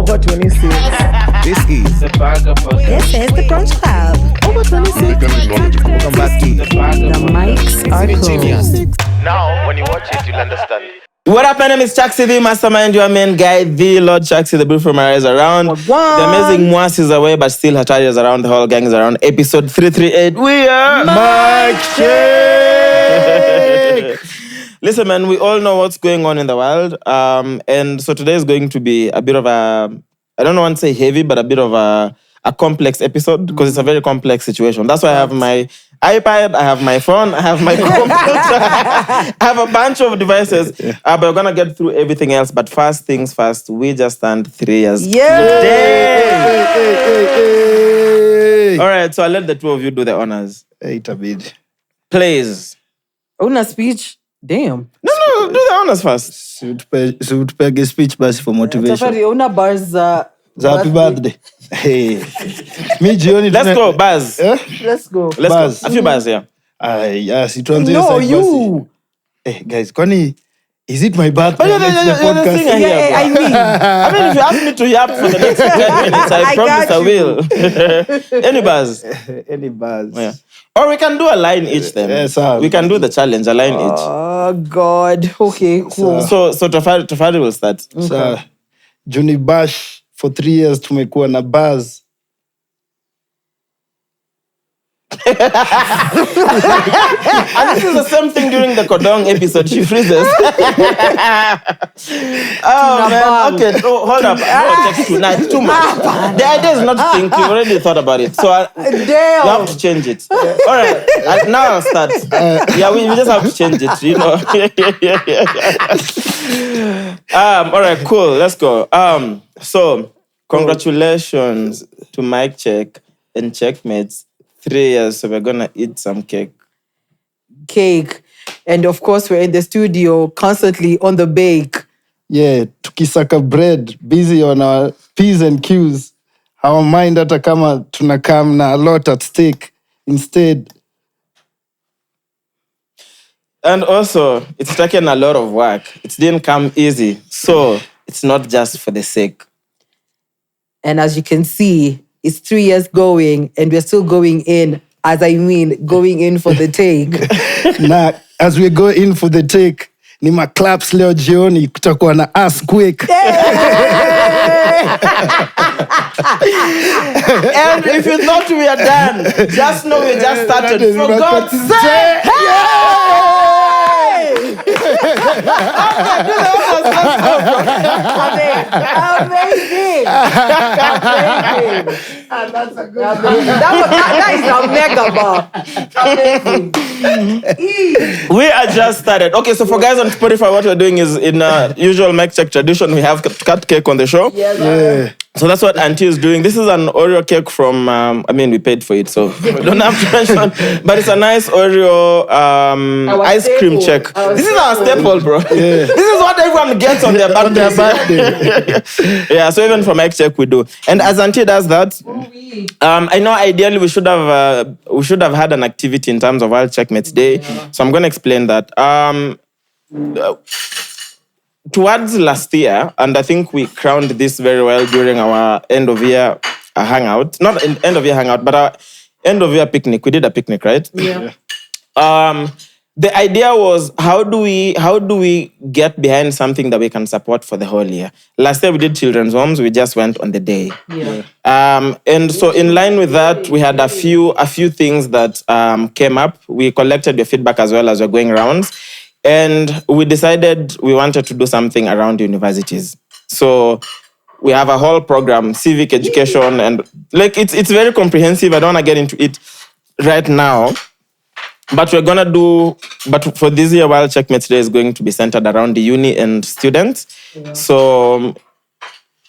Over 26. This is The Bagger Podcast. This is the Brunch Club. Over 26. welcome back to The mics are closed. Now, when you watch it, you'll understand. What up, my name is Chaxy, the mastermind, your main guy, the Lord Chaxy, the beautiful Mariah is around. The amazing Mwass is away, but still Hatari is around, the whole gang is around. Episode 338, we are Mic Check. Listen, man, we all know what's going on in the world. And so today is going to be a bit of a, I don't want to say heavy, but a bit of a complex episode because it's a very complex situation. That's why I have my iPad, I have my phone, I have my computer, I have a bunch of devices. But we're going to get through everything else. But first things first, we just turned 3 years. Hey. All right, so I'll let the two of you do the honors. Hey, Tabid. Please. Una speech. Damn. No, do the honors first. Sutupege speech basi for motivation. Tafari, una bars Za happy birthday. Hey. Mi jioni Let's go, Buzz. Let's go. Let's Buzz. go. A few buzz, yeah. Yes, it was No, you. Hey, guys, kwani is it my birthday? But you're the podcast? singer here, bro. I mean, I mean, if you ask me to yap for the next 10 minutes, I promise got I you. will. Any buzz? Any buzz? Yeah. Or we can do a line each then. Yes, sir. We can do the challenge, a line each. oh God. Okay, cool. So Tafari will start. So, Juni Bash for 3 years tumekuwa na buzz. And this is the same thing during the Kodong episode. She freezes. Oh, man. Okay, hold up. No, text too. Nah, it's too much. The idea is not to think. You've already thought about it. So you Damn. have to change it. All right. Now I'll start. Yeah, we just have to change it, you know. All right, cool. Let's go. So, congratulations to Mic Check and Checkmates. 3 years, so we're gonna eat some cake. Cake. And of course, we're in the studio constantly on the bake. Yeah, tukisaka bread, busy on our P's and Q's. Our mind hata kama tunakam na a lot at stake. Instead, And also, it's taken a lot of work. It didn't come easy. So, it's not just for the sake. And as you can see, it's 3 years going, and we're still going in. Going in for the take. na as we go in for the take, ni ma claps leo jioni kutakuwa na ass quick. And if you thought we are done, just know we just started. For God's sake! Amazing. That is a mega bar. Amazing. We are just started. Okay, so for guys on Spotify, what we're doing is in usual Mic Check tradition, we have cut cake on the show. Yeah. So that's what Auntie is doing. This is an Oreo cake from, we paid for it, so we don't have to mention. But it's a nice Oreo ice cream check. This is our staple, bro. Yeah. This is what everyone gets on their birthday. Yeah, so even for Mic Check, we do. And as Auntie does that, I know ideally we should have had an activity in terms of World Checkmates Day. So I'm going to explain that. Towards last year, and I think we crowned this very well during our end of year hangout. Not end of year hangout, but our end of year picnic. We did a picnic, right? Yeah. The idea was how do we get behind something that we can support for the whole year? Last year we did children's homes. We just went on the day. Yeah. And so in line with that, we had a few things that came up. We collected your feedback as well as we're going rounds. And we decided we wanted to do something around universities. So we have a whole program, civic education, and it's very comprehensive. I don't want to get into it right now. But but for this year, World Checkmates Day is going to be centered around the uni and students. Yeah. So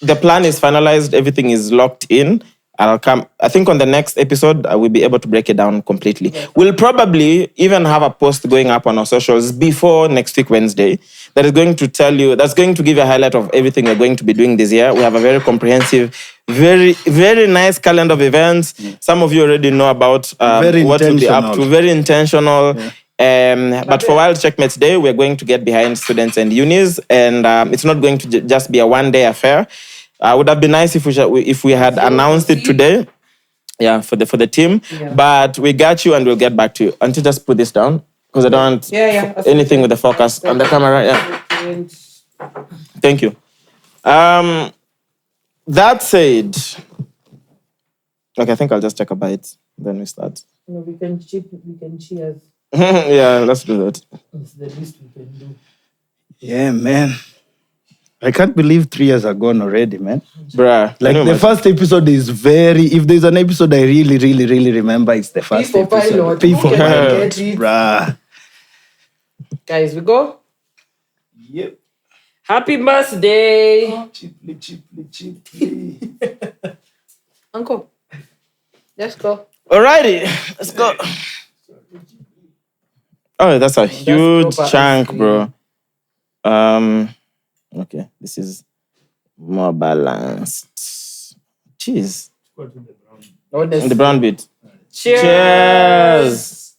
the plan is finalized. Everything is locked in. I think on the next episode, I will be able to break it down completely. Yeah. We'll probably even have a post going up on our socials before next week, Wednesday, that's going to give you a highlight of everything we're going to be doing this year. We have a very comprehensive, very, very nice calendar of events. Yeah. Some of you already know about what we'll be up to. Very intentional. Yeah. But for World Checkmates Day, we're going to get behind students and unis, and it's not going to just be a one-day affair. Would have been nice if we had announced it today. Yeah, for the team. Yeah. But we got you and we'll get back to you. Until just put this down because I don't want anything with the focus on the camera. Yeah. Thank you. That said, okay, I think I'll just take a bite. Then we start. No, we can cheers. Yeah, let's do that. It's the least we can do. Yeah, man. I can't believe 3 years are gone already, man. Bruh. Like the first episode is if there's an episode I really, really, really remember, it's the first P for episode. pilot. P for Okay, pilot. get it. Bruh. Guys, we go. Yep. Happy birthday. Cheaply. Uncle. Let's go. Alrighty, let's go. Oh, that's a huge proper chunk, ice bro. Okay, this is more balanced. Jeez. The brown bit. Cheers.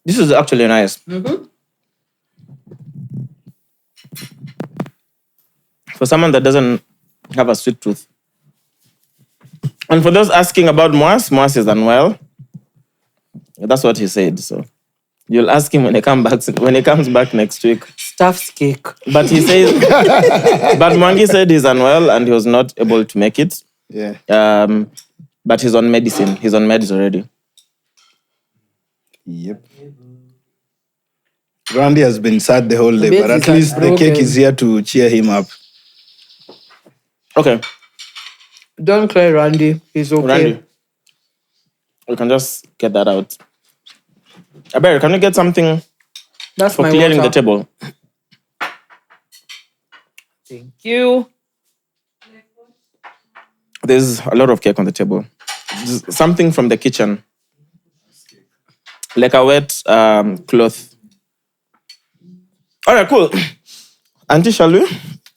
This is actually nice. For someone that doesn't have a sweet tooth. And for those asking about Mwass is unwell. That's what he said. So you'll ask him when he comes back next week. Stuffed cake. But he says, but Mwangi said he's unwell and he was not able to make it. Yeah. But he's on medicine. He's on meds already. Yep. Randy has been sad the whole day, The but at babies are least the cake broken. is here to cheer him up. Okay, Don't cry, Randy. He's okay. Randy. We can just get that out. Aber, can you get something That's for my clearing water. the table? Thank you. There's a lot of cake on the table. Something from the kitchen. Like a wet cloth. All right, cool. Auntie, shall we?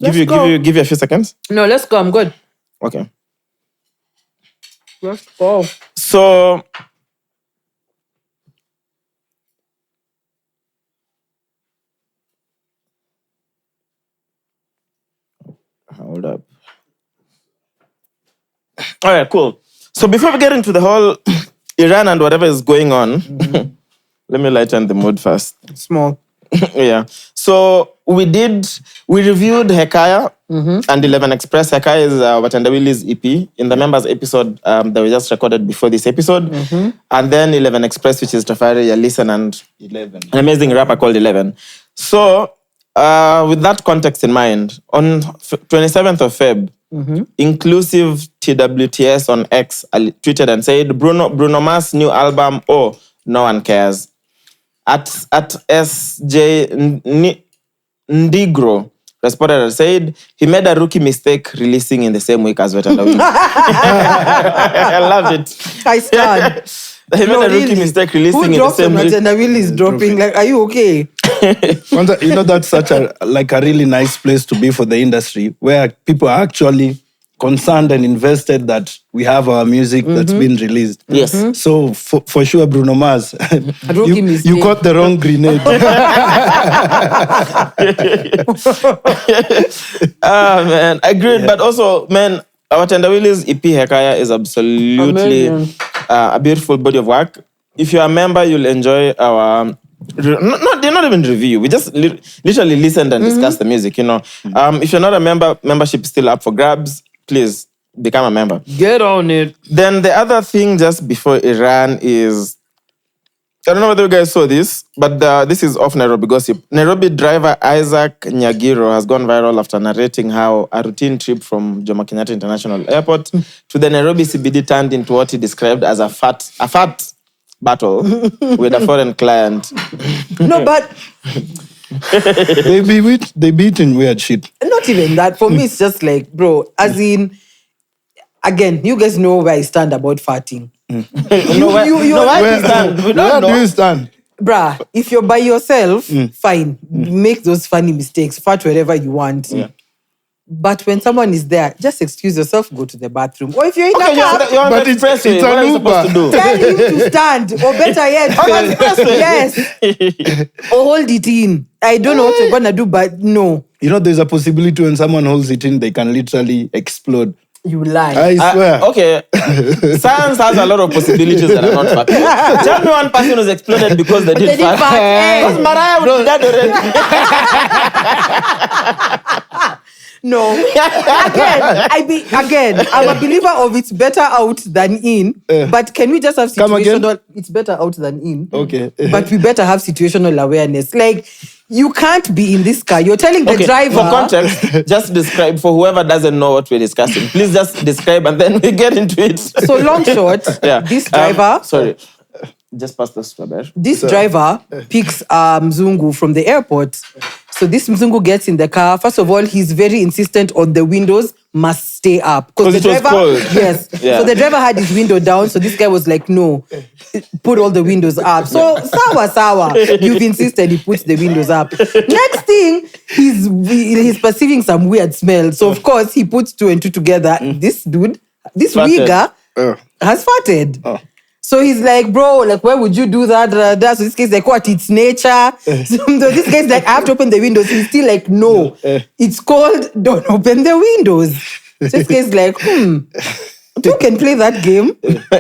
Give you a few seconds? No, let's go. I'm good. Okay. Let's go. So, hold up. All right, cool. So before we get into the whole Iran and whatever is going on, let me lighten the mood first. Small. Yeah. So we reviewed Hekaya and 11 Express. Hekaya is Watandawili's EP in the members episode that we just recorded before this episode. And then 11 Express, which is Tafari, Yalison, and 11. an amazing rapper called 11. So with that context in mind, on 27th of Feb, Inclusive TWTS on X tweeted and said, Bruno Mars' new album, Oh, No One Cares. At SJ Ndigro responded and said, he made a rookie mistake releasing in the same week as Wet and Wind. I love it. I stand. He made a rookie mistake releasing in the same week. And Will is dropping. Like, are you okay? You know, that's such a really nice place to be for the industry, where people are actually concerned and invested that we have our music that's been released. Yes. So for sure, Bruno Mars, rookie you mistake. got the wrong grenade. Man, agreed. But also, man, our Tendawili's EP Hekaya is absolutely a beautiful body of work. If you're a member, you'll enjoy our... they're not even review. We just literally listened and discussed the music, you know. If you're not a member, membership is still up for grabs. Please become a member. Get on it. Then the other thing just before Iran is, I don't know whether you guys saw this, but this is off Nairobi gossip. Nairobi driver Isaac Nyagiro has gone viral after narrating how a routine trip from Jomo Kenyatta International Airport to the Nairobi CBD turned into what he described as a fat battle with a foreign client. No, but they beat in weird shit. not even that. For me, it's just like, bro, as in, again, you guys know where I stand about farting. Where do you stand? Bruh, if you're by yourself, fine. Make those funny mistakes. Fart wherever you want. Yeah. But when someone is there, just excuse yourself, go to the bathroom. Or if you're in Okay, the car, you're on But the it's expressway. What are you an supposed to do? tell him to stand. Or better yet, yes. Or hold it in. I don't know what you're gonna do, but no. You know, there's a possibility when someone holds it in, they can literally explode. You lie. I swear. Okay. Science has a lot of possibilities that are not factual. Tell me one person who's exploded because they did fart. Because Mariah would be dead already. No. Again, I'm a believer of it's better out than in. But can we just have Come again? situational? It's better out than in. Okay. But we better have situational awareness. Like, you can't be in this car. You're telling the driver. For context, just describe for whoever doesn't know what we're discussing. Please just describe and then we get into it. So long short, this driver. Sorry. Just pass this to This driver picks Mzungu from the airport. So this Mzungu gets in the car. First of all, he's very insistent on the windows must stay up. Because the it was driver, cold. yes. Yeah. So the driver had his window down. So this guy was like, no, put all the windows up. So sour. You've insisted he puts the windows up. Next thing, he's perceiving some weird smell. So of course, he puts 2 and 2 together. This dude, this Farted. wigger has farted. Oh. So he's like, bro, like, why would you do that? So this guy's like, what? It's nature. So this guy's like, I have to open the windows. He's still like, no, it's cold. Don't open the windows. So this guy's like, you can play that game.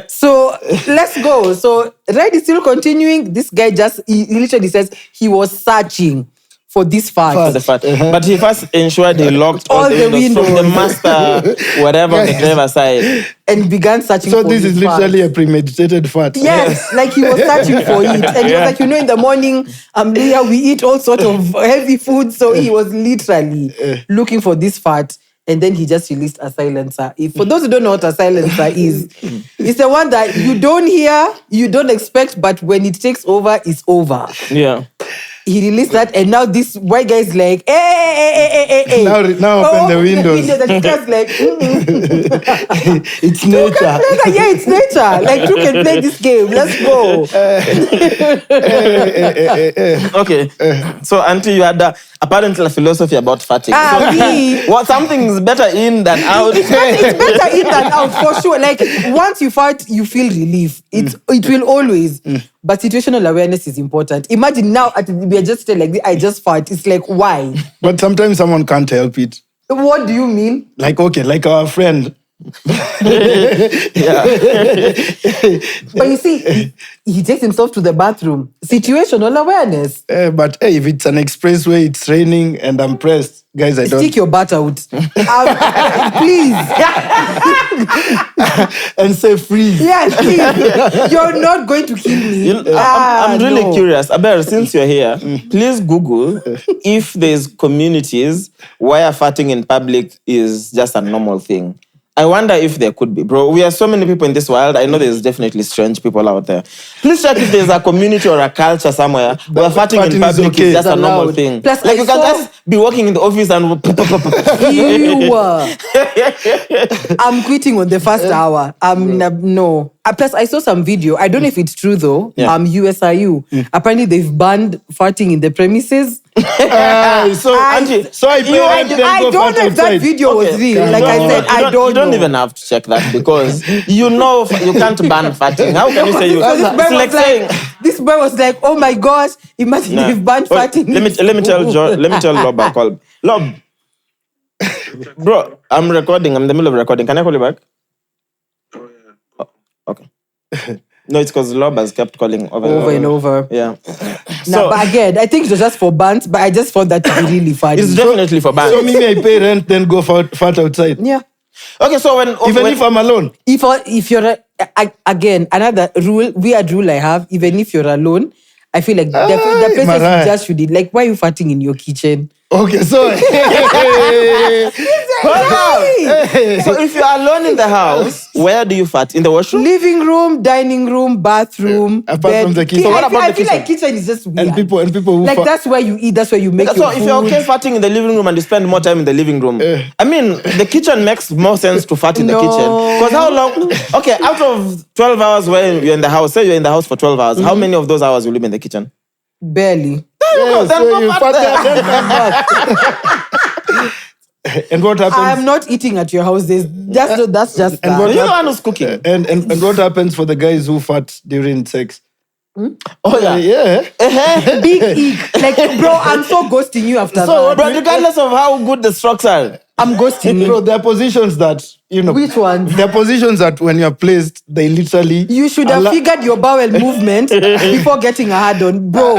So let's go. So ride is still continuing. This guy he literally says he was searching for this fart. The fart. But he first ensured he locked all the windows from the master, whatever on the driver's side. And began searching So for this is fart. literally a premeditated fart. Yes, like he was searching for it. And he was like, in the morning, here we eat all sort of heavy food. So he was literally looking for this fart. And then he just released a silencer. For those who don't know what a silencer is, it's the one that you don't hear, you don't expect, but when it takes over, it's over. Yeah. He released that, and now this white guy is like, hey. Now open the windows. And this guy's like, It's nature. yeah, it's nature. Like, you can play this game. Let's go. Okay. So, Auntie, you had apparently a philosophy about farting. Something is better in than out. It's better in than out, for sure. Like, once you fart, you feel relief. It will always. But situational awareness is important. Imagine now, we are just still like, I just fart. It's like, why? But sometimes someone can't help it. What do you mean? Like, okay, like our friend. But you see, he takes himself to the bathroom. Situational awareness. But hey, if it's an expressway, it's raining, and I'm pressed. Guys, I don't... Stick your butt out. Please. And say freeze. Yes, please. You're not going to kill me. I'm really curious. Aber, since you're here, please Google if there's communities where farting in public is just a normal thing. I wonder if there could be, bro. We are so many people in this world. I know there's definitely strange people out there. Please check if there's a community or a culture somewhere where farting in public is just a normal thing. Plus, like you can just be walking in the office and... I'm quitting on the first hour. No. Plus, I saw some video. I don't know if it's true though. Yeah. USIU. Apparently, they've banned farting in the premises. I I don't know if that video was real. Like I said, I don't know. You don't even have to check that because you know you can't ban farting. How can you say you... It's like saying... This boy was like, oh my gosh, imagine they've banned farting. Let me tell Lob a call. Lob. Bro, I'm recording. I'm in the middle of recording. Can I call you back? Oh, okay. No, it's because Lob has kept calling over and over. Yeah. No, but again, I think it was just for bans, but I just found that to be really funny. It's definitely for bans. So maybe I pay rent, then go fart outside. Yeah. Okay, so Even if I'm alone. If you're again, another weird rule I have, even if you're alone, I feel like the places you just should eat. Like, why are you farting in your kitchen? Okay, so... So if you're alone in the house, where do you fart? In the washroom? Living room, dining room, bathroom. Apart from the kitchen. So what about I the feel kitchen? like kitchen is just weird. And people who like that's where you eat, that's where you make So your if food. you're okay farting in the living room and you spend more time in the living room, I mean, the kitchen makes more sense to fart in the kitchen. Because how long... Okay, out of 12 hours where you're in the house, say you're in the house for 12 hours, how many of those hours will you be in the kitchen? Barely. Yeah, Then so go you fart fart there. there, then come back. And what happens? I'm not eating at your house. That's just And that. what You're the one who's cooking. And what happens for the guys who fart during sex? Oh yeah. Yeah. Big eek. Like, bro, I'm so ghosting you after that. But regardless of how good the strokes are, I'm ghosting you. Bro, there are positions that, Which ones? There are positions that when you're placed, they literally... You should have figured your bowel movement before getting a hard on, bro.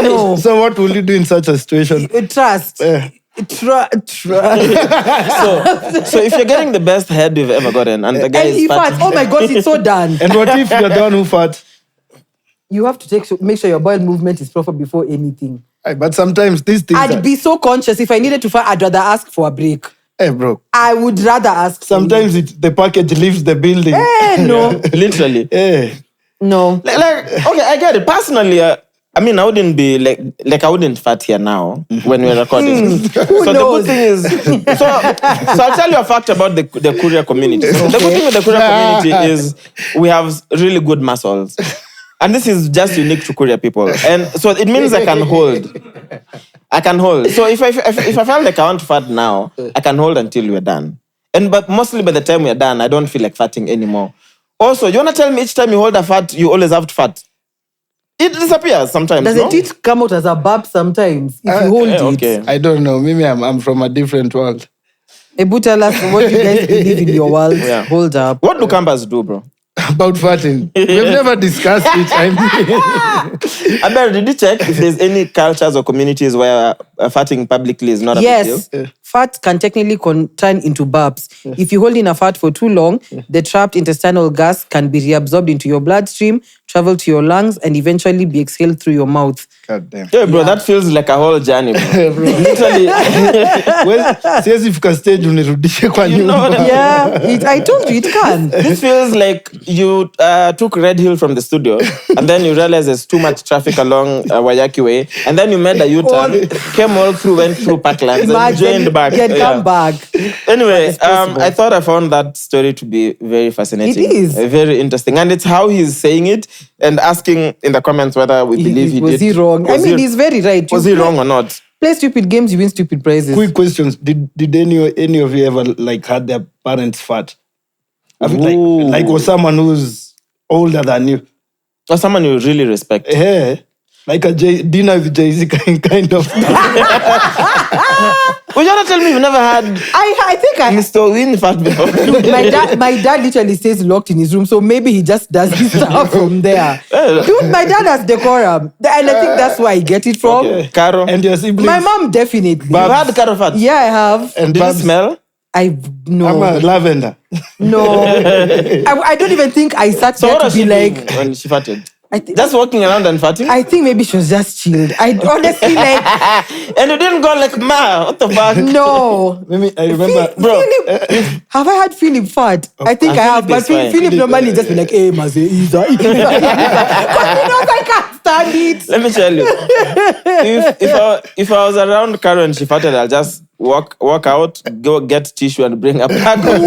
No. So what will you do in such a situation? Trust. Trust. so if you're getting the best head you've ever gotten, and the guy And is he fat, farts. Oh my God, it's so done. And what if you're the one who fart? You have to make sure your bowel movement is proper before anything. But sometimes these things I'd be so conscious. If I needed to fart, I'd rather ask for a break. Hey, bro. I would rather ask. Sometimes the package leaves the building. No. literally. No. Like, okay, I get it. Personally, I mean, I wouldn't be like I wouldn't fart here now when we're recording. So the good thing is, so I'll tell you a fact about the courier community. So the good thing with the courier community is we have really good muscles. And this is just unique to courier people. And so it means I can hold. So if I feel like I want to fart now, I can hold until we're done. But mostly by the time we're done, I don't feel like farting anymore. Also, you want to tell me each time you hold a fart, you always have to fart? It disappears sometimes. Does it come out as a burp sometimes if you hold it? Okay. I don't know. Maybe I'm from a different world. Ebu, tell us what you guys believe in your world. Yeah. Hold up. What do Kambas do, bro? About farting. We've never discussed it. Abel, did you check if there's any cultures or communities where farting publicly is not a big deal? Yes. Fart can technically turn into burps. If you hold in a fart for too long, the trapped intestinal gas can be reabsorbed into your bloodstream, travel to your lungs, and eventually be exhaled through your mouth. God damn. Yeah, bro, that feels like a whole journey, bro. Literally. Siwezi fika stage unirudishe kwa nyumba. Yeah, I told you it can. This feels like you took Red Hill from the studio and then you realize there's too much traffic along Wayaki Way and then you made a U-turn, came all through, went through Parklands and joined back. Come back. Anyway, I thought I found that story to be very fascinating. It is. Very interesting. And it's how he's saying it and asking in the comments whether we believe he did. Was he wrong? He's very right. Was he wrong or not? Play stupid games, you win stupid prizes. Quick questions. Did any of you ever had their parents fart? Was someone who's older than you? Or someone you really respect? Yeah. Like a dinner with Jay-Z kind of. Well, you want to tell me you've never had I think Mr. Win fart before? my dad literally stays locked in his room, so maybe he just does his stuff from there. Dude, my dad has decorum. And I think that's where I get it from. Okay. Caro? And your siblings? My mom definitely. You've had Caro fart? Yeah, I have. And Did it Babs? smell? No. Lavender. No. I don't even think I sat So there what to was be she like... doing when she farted? Just walking around and farting? I think maybe she was just chilled. I honestly And you didn't go like, ma, what the fuck? No. I remember... Philip, have I had Philip fart? I think I have. But Philip normally just be like, hey, Maze, Isa. Because he knows I can't stand it. Let me tell you. If I was around Caro and she farted, I'll just walk out, go get tissue and bring a pack of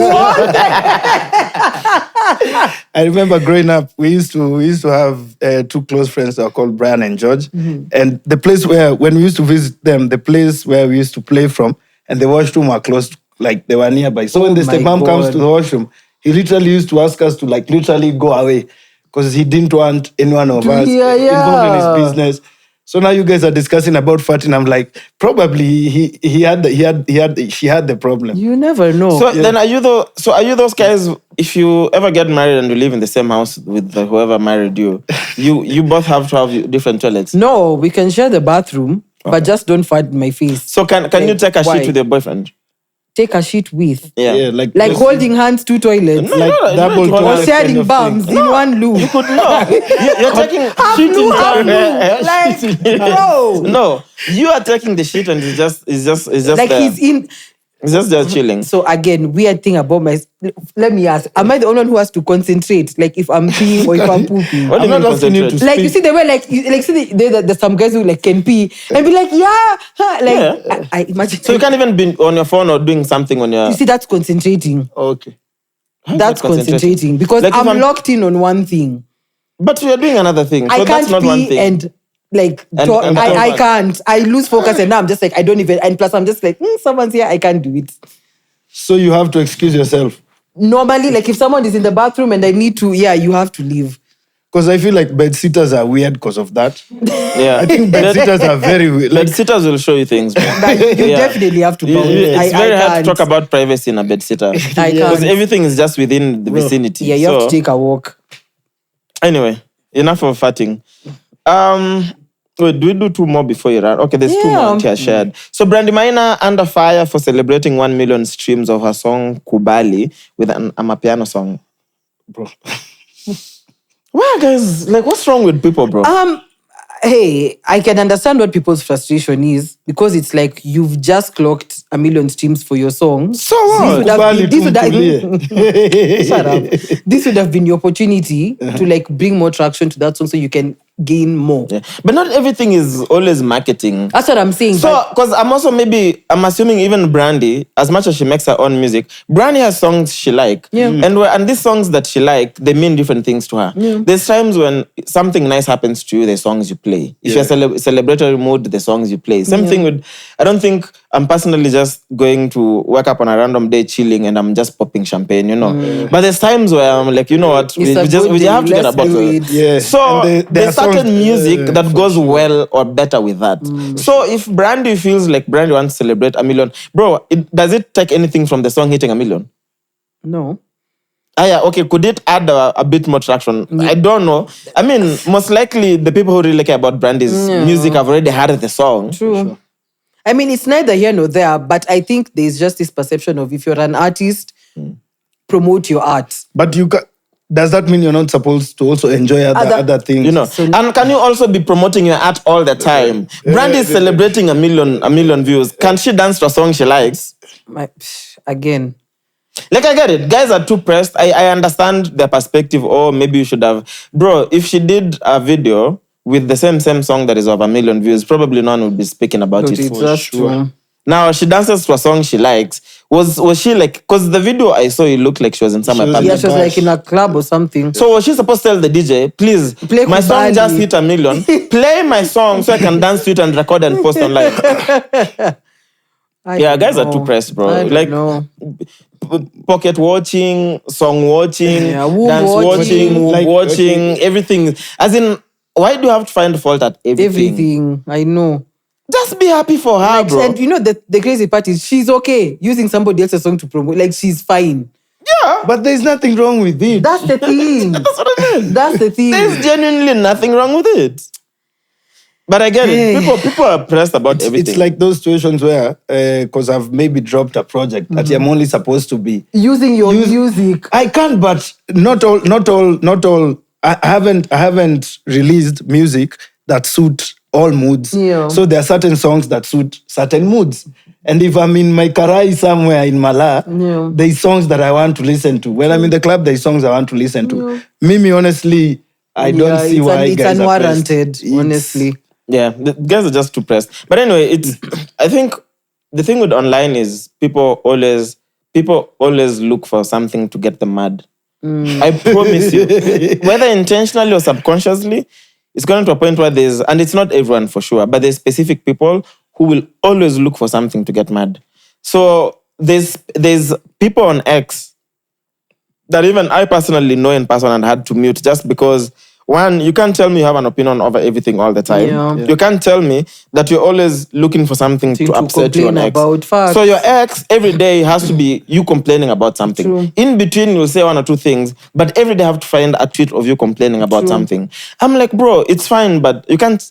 I remember growing up, we used to have two close friends that were called Brian and George. Mm-hmm. And the place when we used to visit them, the place where we used to play from, and the washroom were close, like they were nearby. So when the stepmom comes to the washroom, he literally used to ask us to literally go away because he didn't want anyone of us involved in his business. So now you guys are discussing about farting. I'm like, probably she had the problem. You never know. So then are you those guys, if you ever get married and you live in the same house with whoever married you, you both have to have different toilets? No, we can share the bathroom, but just don't fart in my face. So can you take a shit with your boyfriend? Take a shit with? Yeah, like holding hands, two toilets. Double or sharing bums in one loo. You could You're taking shit in turn. Like, bro. No, you are taking the shit and it's just like there. he's in. It's just chilling. So again, weird thing about let me ask, am I the only one who has to concentrate? Like if I'm peeing or if I'm pooping? What do you mean concentrate? Like you see the way see there's some guys who can pee and be like, I imagine. So you can't even be on your phone or doing something on your... You see, that's concentrating. Okay. That's concentrating because I'm locked in on one thing. But you're doing another thing. So I can't that's not pee one thing. and like And I can't. I lose focus and now I'm just like I don't even. And plus I'm just like someone's here. I can't do it. So you have to excuse yourself. Normally, like if someone is in the bathroom and I need to, you have to leave. Because I feel like bedsitters are weird because of that. Yeah. I think bedsitters are very weird. Bed sitters will show you things. Man. But you definitely have to bounce. It's very hard to can't. talk about privacy in a bed sitter. I Because can't. everything is just within the vicinity. Yeah, you have to take a walk. Anyway, enough of farting. Wait, do we do 2 more before you run? Okay, there's 2 more here shared. So Brandy Maina under fire for celebrating 1 million streams of her song Kubali with an Amapiano song. Bro. Wow, guys, like what's wrong with people, bro? Hey, I can understand what people's frustration is because it's like you've just clocked 1 million streams for your song. So what? Shut up. This would have been your opportunity to like bring more traction to that song so you can gain more. Yeah. But not everything is always marketing. That's what I'm saying. So, because I'm assuming even Brandy, as much as she makes her own music, Brandy has songs she like. Yeah. And these songs that she like, they mean different things to her. Yeah. There's times when something nice happens to you, the songs you play. If you're celebratory mood, the songs you play. Same thing with, I don't think I'm personally just going to wake up on a random day chilling and I'm just popping champagne, But there's times where I'm like, you know what, we have to get a bottle. Yeah. So there's certain music that goes sure. well or better with that. So if Brandy feels like Brandy wants to celebrate 1 million, bro, does it take anything from the song hitting 1 million? No. Yeah, okay, could it add a bit more traction? I don't know. I mean, most likely the people who really care about Brandy's music have already heard the song. True. Sure. I mean, it's neither here nor there, but I think there's just this perception of if you're an artist, promote your art. But does that mean you're not supposed to also enjoy other things? And can you also be promoting your art all the time? Brandy is celebrating 1 million views. Can she dance to a song she likes? Again. Like, I get it. Guys are too pressed. I understand their perspective. Or maybe you should have... Bro, if she did a video with the same song that is of 1 million views, probably no one would be speaking about it. For sure. Now, she dances to a song she likes. Was she like... Because the video I saw, it looked like she was in some apartment. Yeah, she was like in a club or something. So was she supposed to tell the DJ, please, play my song Kubali. just hit 1 million. Play my song so I can dance to it and record and post online. Guys are too pressed, bro. Like pocket watching, song watching, dance watching, everything. As in, why do you have to find fault at everything? Everything, I know. Just be happy for her, bro. And the crazy part is she's okay using somebody else's song to promote. Like, she's fine. Yeah. But there's nothing wrong with it. That's the thing. That's what I mean. That's the thing. There's genuinely nothing wrong with it. But I get it. People are pressed about everything. It's like those situations where, because I've maybe dropped a project that I'm only supposed to be using your music. I can't, but not all. I haven't released music that suit all moods. Yeah. So there are certain songs that suit certain moods. And if I'm in my karai somewhere in Mala, there's songs that I want to listen to. When I'm in the club, there's songs I want to listen to. Mimi, honestly, I don't see why it's guys unwarranted, are pressed. honestly. Yeah, the guys are just too pressed. But anyway, I think the thing with online is people always look for something to get them mad. I promise you, whether intentionally or subconsciously, it's going to a point where and it's not everyone for sure, but there's specific people who will always look for something to get mad. So there's people on X that even I personally know in person and had to mute just because, one, you can't tell me you have an opinion over everything all the time. Yeah. You can't tell me that you're always looking for something to upset you on X. About facts. So your ex, every day has to be you complaining about something. True. In between, you'll say 1 or 2 things, but every day have to find a tweet of you complaining about something. I'm like, bro, it's fine, but you can't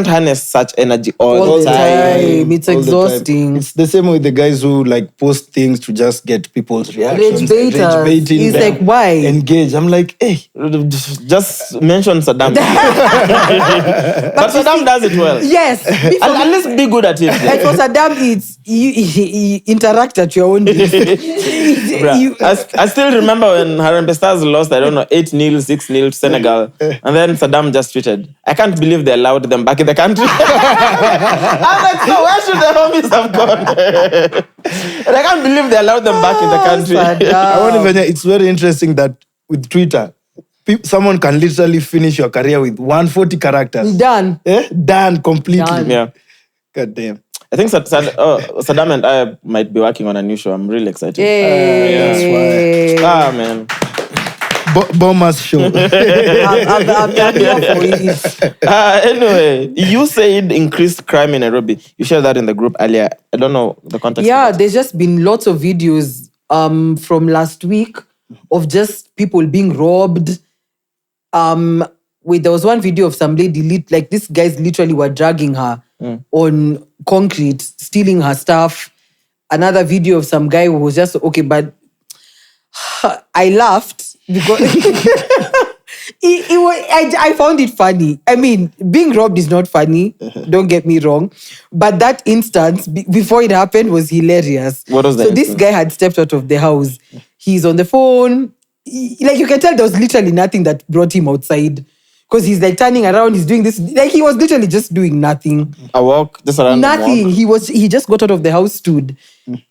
harness such energy all the time. It's exhausting. It's the same with the guys who like post things to just get people's reactions. Rage baiting. It's like, why? Engage. I'm like, hey. Just mention Saddam. But Saddam does it well. Yes. At least be good at it. And for Saddam, it's you interact at your own pace. I still remember when Harambee Stars lost, 8-0, 6-0 to Senegal. And then Saddam just tweeted, I can't believe they allowed them back in the country. I'm like, so where should the homies have gone? And I can't believe they allowed them back in the country. It's very interesting that with Twitter, someone can literally finish your career with 140 characters. Done. Done completely. Done. Yeah. God damn. I think Saddam and I might be working on a new show. I'm really excited. Yay. Ah, man. Bombers show. I'm here for it. Anyway, you said increased crime in Nairobi. You shared that in the group earlier. I don't know the context. Yeah, there's just been lots of videos from last week of just people being robbed. There was one video of some lady, like these guys literally were dragging her on concrete, stealing her stuff. Another video of some guy who was just, okay, but I laughed because I found it funny. I mean, being robbed is not funny, don't get me wrong. But that instance, before it happened, was hilarious. What was that? So this guy had stepped out of the house. He's on the phone. Like you can tell there was literally nothing that brought him outside. Because he's like turning around, he's doing this. Like he was literally just doing nothing. A walk, just around. Nothing. He just got out of the house, stood.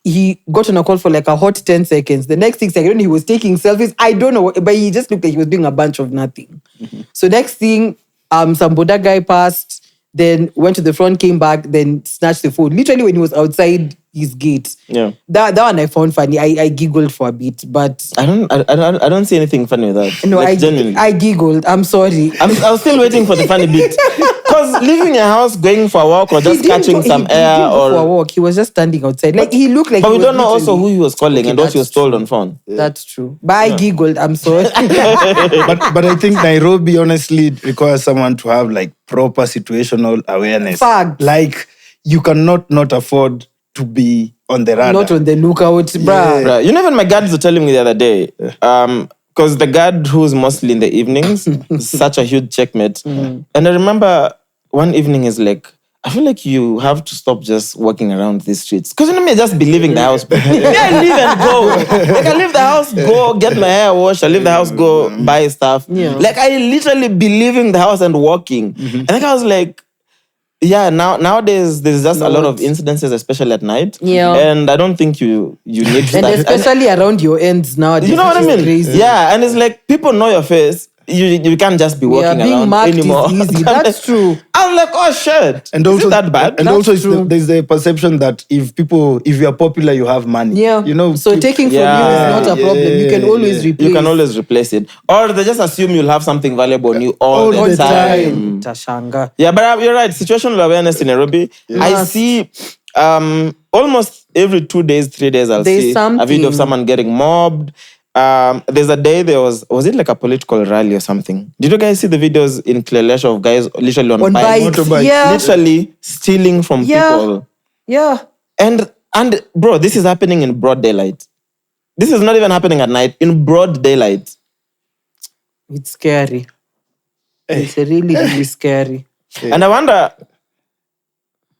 He got on a call for like a hot 10 seconds. The next 6 seconds, he was taking selfies. I don't know, but he just looked like he was doing a bunch of nothing. So next thing, some Boda guy passed, then went to the front, came back, then snatched the phone. Literally when he was outside his gate. Yeah. That one I found funny. I giggled for a bit, but I don't see anything funny with that. no, Like, genuinely. I giggled. I'm sorry. I was still waiting for the funny bit. Because leaving your house, going for a walk, or just catching some air, he didn't go for a or. walk. He was just standing outside. Like he looked like. But he we was don't know also literally- who he was calling and what he was told on phone. That's true. But I giggled. I'm sorry. but I think Nairobi honestly requires someone to have like proper situational awareness. Fact. Like you cannot not afford to be on the radar. Not on the lookout, bruh. Right. You know, even my guards were telling me the other day, because the guard who's mostly in the evenings is such a huge checkmate. And I remember one evening is like, I feel like you have to stop just walking around these streets. Because you know me, I just be leaving the house. I leave and go. Like I leave the house, go get my hair washed. I leave the house, go buy stuff. Yeah. Like I literally be leaving the house and walking. And I was like, yeah, nowadays there's just a lot of incidences, especially at night. Yeah. And I don't think you need to And start. especially around your ends nowadays. You know what I which is mean? Crazy. Yeah, and it's like people know your face. You can't just be Yeah, walking being around marked anymore. is easy. That's true. I'm like, oh shit. And Is also it that bad? And That's also true. there's the perception that if you are popular, you have money. Yeah. You know. So taking from you is not a problem. You can always replace. You can always replace it. Or they just assume you'll have something valuable on you all All the the time. Tashanga. Yeah, but you're right. Situational awareness in Nairobi. I Must. see almost every 2 days, 3 days, I'll There's see a video of something. someone getting mobbed. There's a day there was it like a political rally or something? Did you guys see the videos in Kilelesha of guys literally on bikes? Motorbikes. Yeah. Literally stealing from Yeah. people. Yeah. And bro, this is happening in broad daylight. This is not even happening at night. In broad daylight. It's scary. It's really, really scary. And I wonder,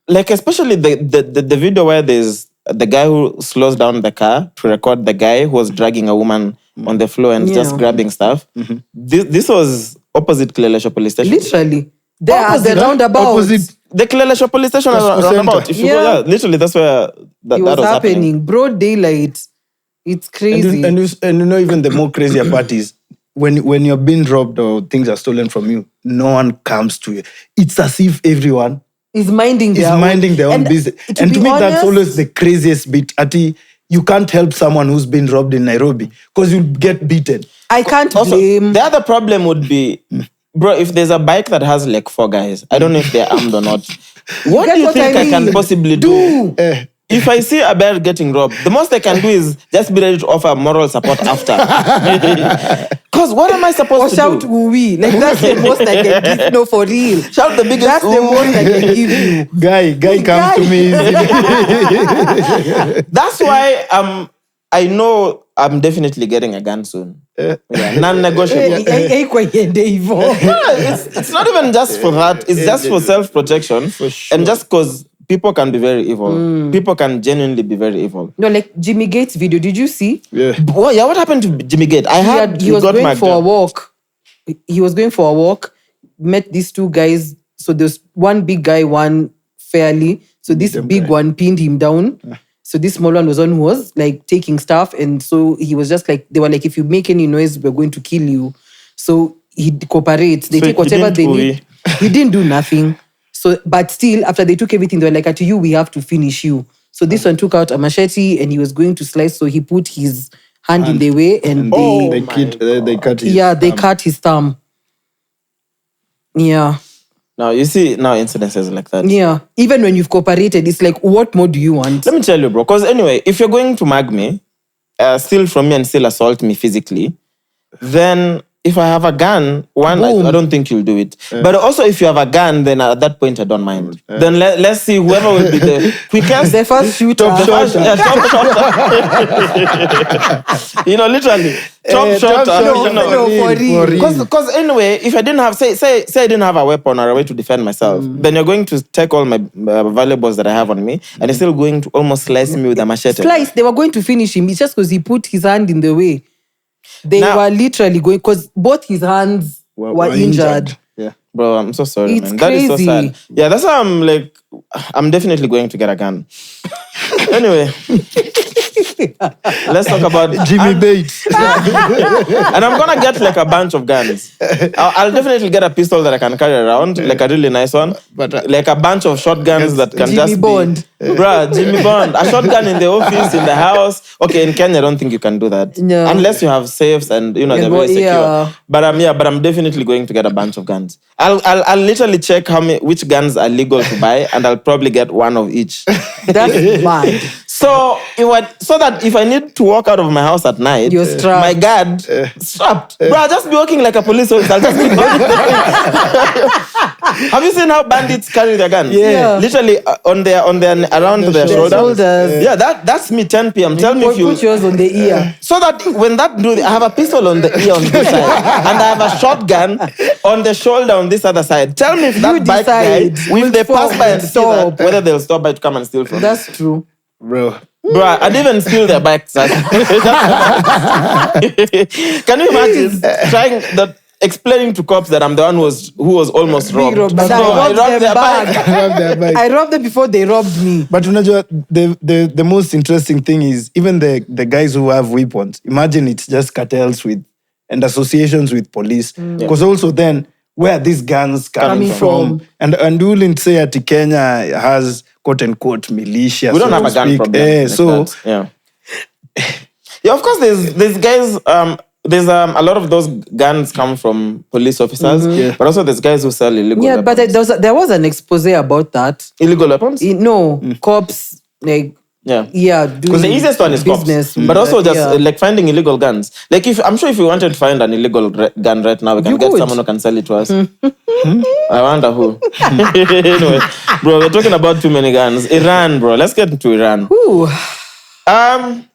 like especially the video where there's the guy who slows down the car to record the guy who was dragging a woman on the floor and just Yeah. grabbing stuff. This was opposite Kilelesha police station. Literally. There are the Opposite, huh? roundabout. Opposite. The Kilelesha police station Gospel roundabout. Center. If you Yeah. go there, literally that's where that It was was happening. happening. Broad daylight. It's crazy. And you know, even the more crazier part is when you're being robbed or things are stolen from you, no one comes to you. It's as if everyone Is minding is their minding their own And business. to And to be me, that's honest, always the craziest bit. Ati, you can't help someone who's been robbed in Nairobi because you'll get beaten. I can't Also, blame. the other problem would be, bro, if there's a bike that has like 4 guys, I don't know if they're armed or not. What get do you what think I I can mean? possibly do? If I see a bear getting robbed, the most I can do is just be ready to offer moral support after. Because what am I Or supposed to shout do? woo-wee. Like that's the most I can give. No, for real. Shout the biggest That's the ooh. most I can give you. Guy comes to me. That's why I know I'm definitely getting a gun soon. Yeah, non-negotiable. It's not even just for that. It's just for self-protection. And just because people can be very evil. People can genuinely be very evil. No, like Jimmy Gates' video. Did you see? What happened to Jimmy Gate? He was got going marked for a up. walk. He was going for a walk. Met these 2 guys. So there's one big guy, one fairly. So this big one pinned him down. So this small one was on who was like taking stuff. And so he was just like, they were like, if you make any noise, we're going to kill you. So he cooperates. They So take he whatever didn't they do need. He didn't do nothing. So, but still, after they took everything, they were like, "At you, we have to finish you." So this one took out a machete and he was going to slice. So he put his hand in the way and they cut his they thumb. cut his thumb. Yeah. Now, you see, now incidences like that. Yeah. Even when you've cooperated, it's like, what more do you want? Let me tell you, bro. Because anyway, if you're going to mag me, steal from me and still assault me physically, then if I have a gun, one, I don't think you'll do it. But also, if you have a gun, then at that point, I don't mind. Then let's see whoever will be the quickest. The first shooter. Top shot. You know, literally. Top shot. For real. Because anyway, if I didn't have, say I didn't have a weapon or a way to defend myself, then you're going to take all my valuables that I have on me and you're still going to almost slice me with a machete. Slice, they were going to finish him. It's just because he put his hand in the way. They Now- were literally going, because both his hands were injured. Yeah. Bro, I'm so sorry, It's man. That is so crazy. sad. Yeah, that's why I'm like, I'm definitely going to get a gun. Anyway, let's talk about Jimmy Bates. And I'm gonna get like a bunch of guns. I'll definitely get a pistol that I can carry around, like a really nice one. But, like a bunch of shotguns that can Jimmy just Bond. be, bruh, Jimmy Bond. A shotgun in the office, in the house. Okay, in Kenya, I don't think you can do that, No. unless you have safes and they're very secure. Yeah. But I'm definitely going to get a bunch of guns. I'll literally check which guns are legal to buy, and I'll probably get one of each. That's bad. So that if I need to walk out of my house at night, You're strapped. my guard strapped. Bro, I'll just be walking like a police officer. I'll just be Have you seen how bandits carry their guns? Yeah. Literally around their shoulders. shoulders. Yeah, that's me 10 p.m. Tell me if you... Put yours on the ear. So that when that dude, I have a pistol on the ear on this side, and I have a shotgun on the shoulder on this other side. Tell me if that bike guy, decide if they which pass by and one see that, stop. whether they'll stop by to come and steal from me. That's true. Bro. Bro, I'd even steal their bikes. Can you imagine explaining to cops that I'm the one who was almost robbed? But I robbed them their back. bike. I robbed them before they robbed me. But unajua, the most interesting thing is even the guys who have weapons, imagine it's just cartels and associations with police. Because also then, where are these guns coming from? And we wouldn't say that Kenya has quote unquote militia. We don't so have to a gun speak. problem. Like So that. Yeah, of course, there's guys. There's a lot of those guns come from police officers, but also there's guys who sell illegal Yeah, weapons. but there was an expose about that. Illegal weapons? Cops, like, Yeah. doing Because the easiest one is business. cops. But also just like finding illegal guns. Like I'm sure if we wanted to find an illegal gun right now, we can get someone who can sell it to us. I wonder who. Anyway, bro, we're talking about too many guns. Iran, bro. Let's get into Iran. Ooh.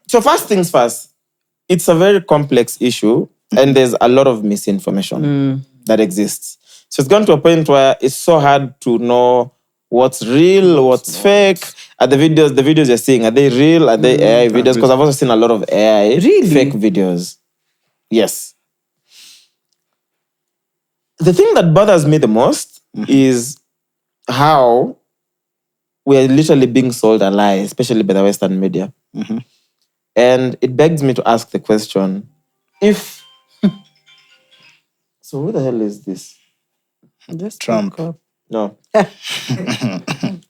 So first things first, it's a very complex issue and there's a lot of misinformation that exists. So it's gone to a point where it's so hard to know what's real, what's fake. Are the videos you're seeing, are they real? Are they AI videos? Because I've also seen a lot of AI fake videos. Yes. The thing that bothers me the most is how we're literally being sold a lie, especially by the Western media. And it begs me to ask the question, so who the hell is this? Just Trump. No.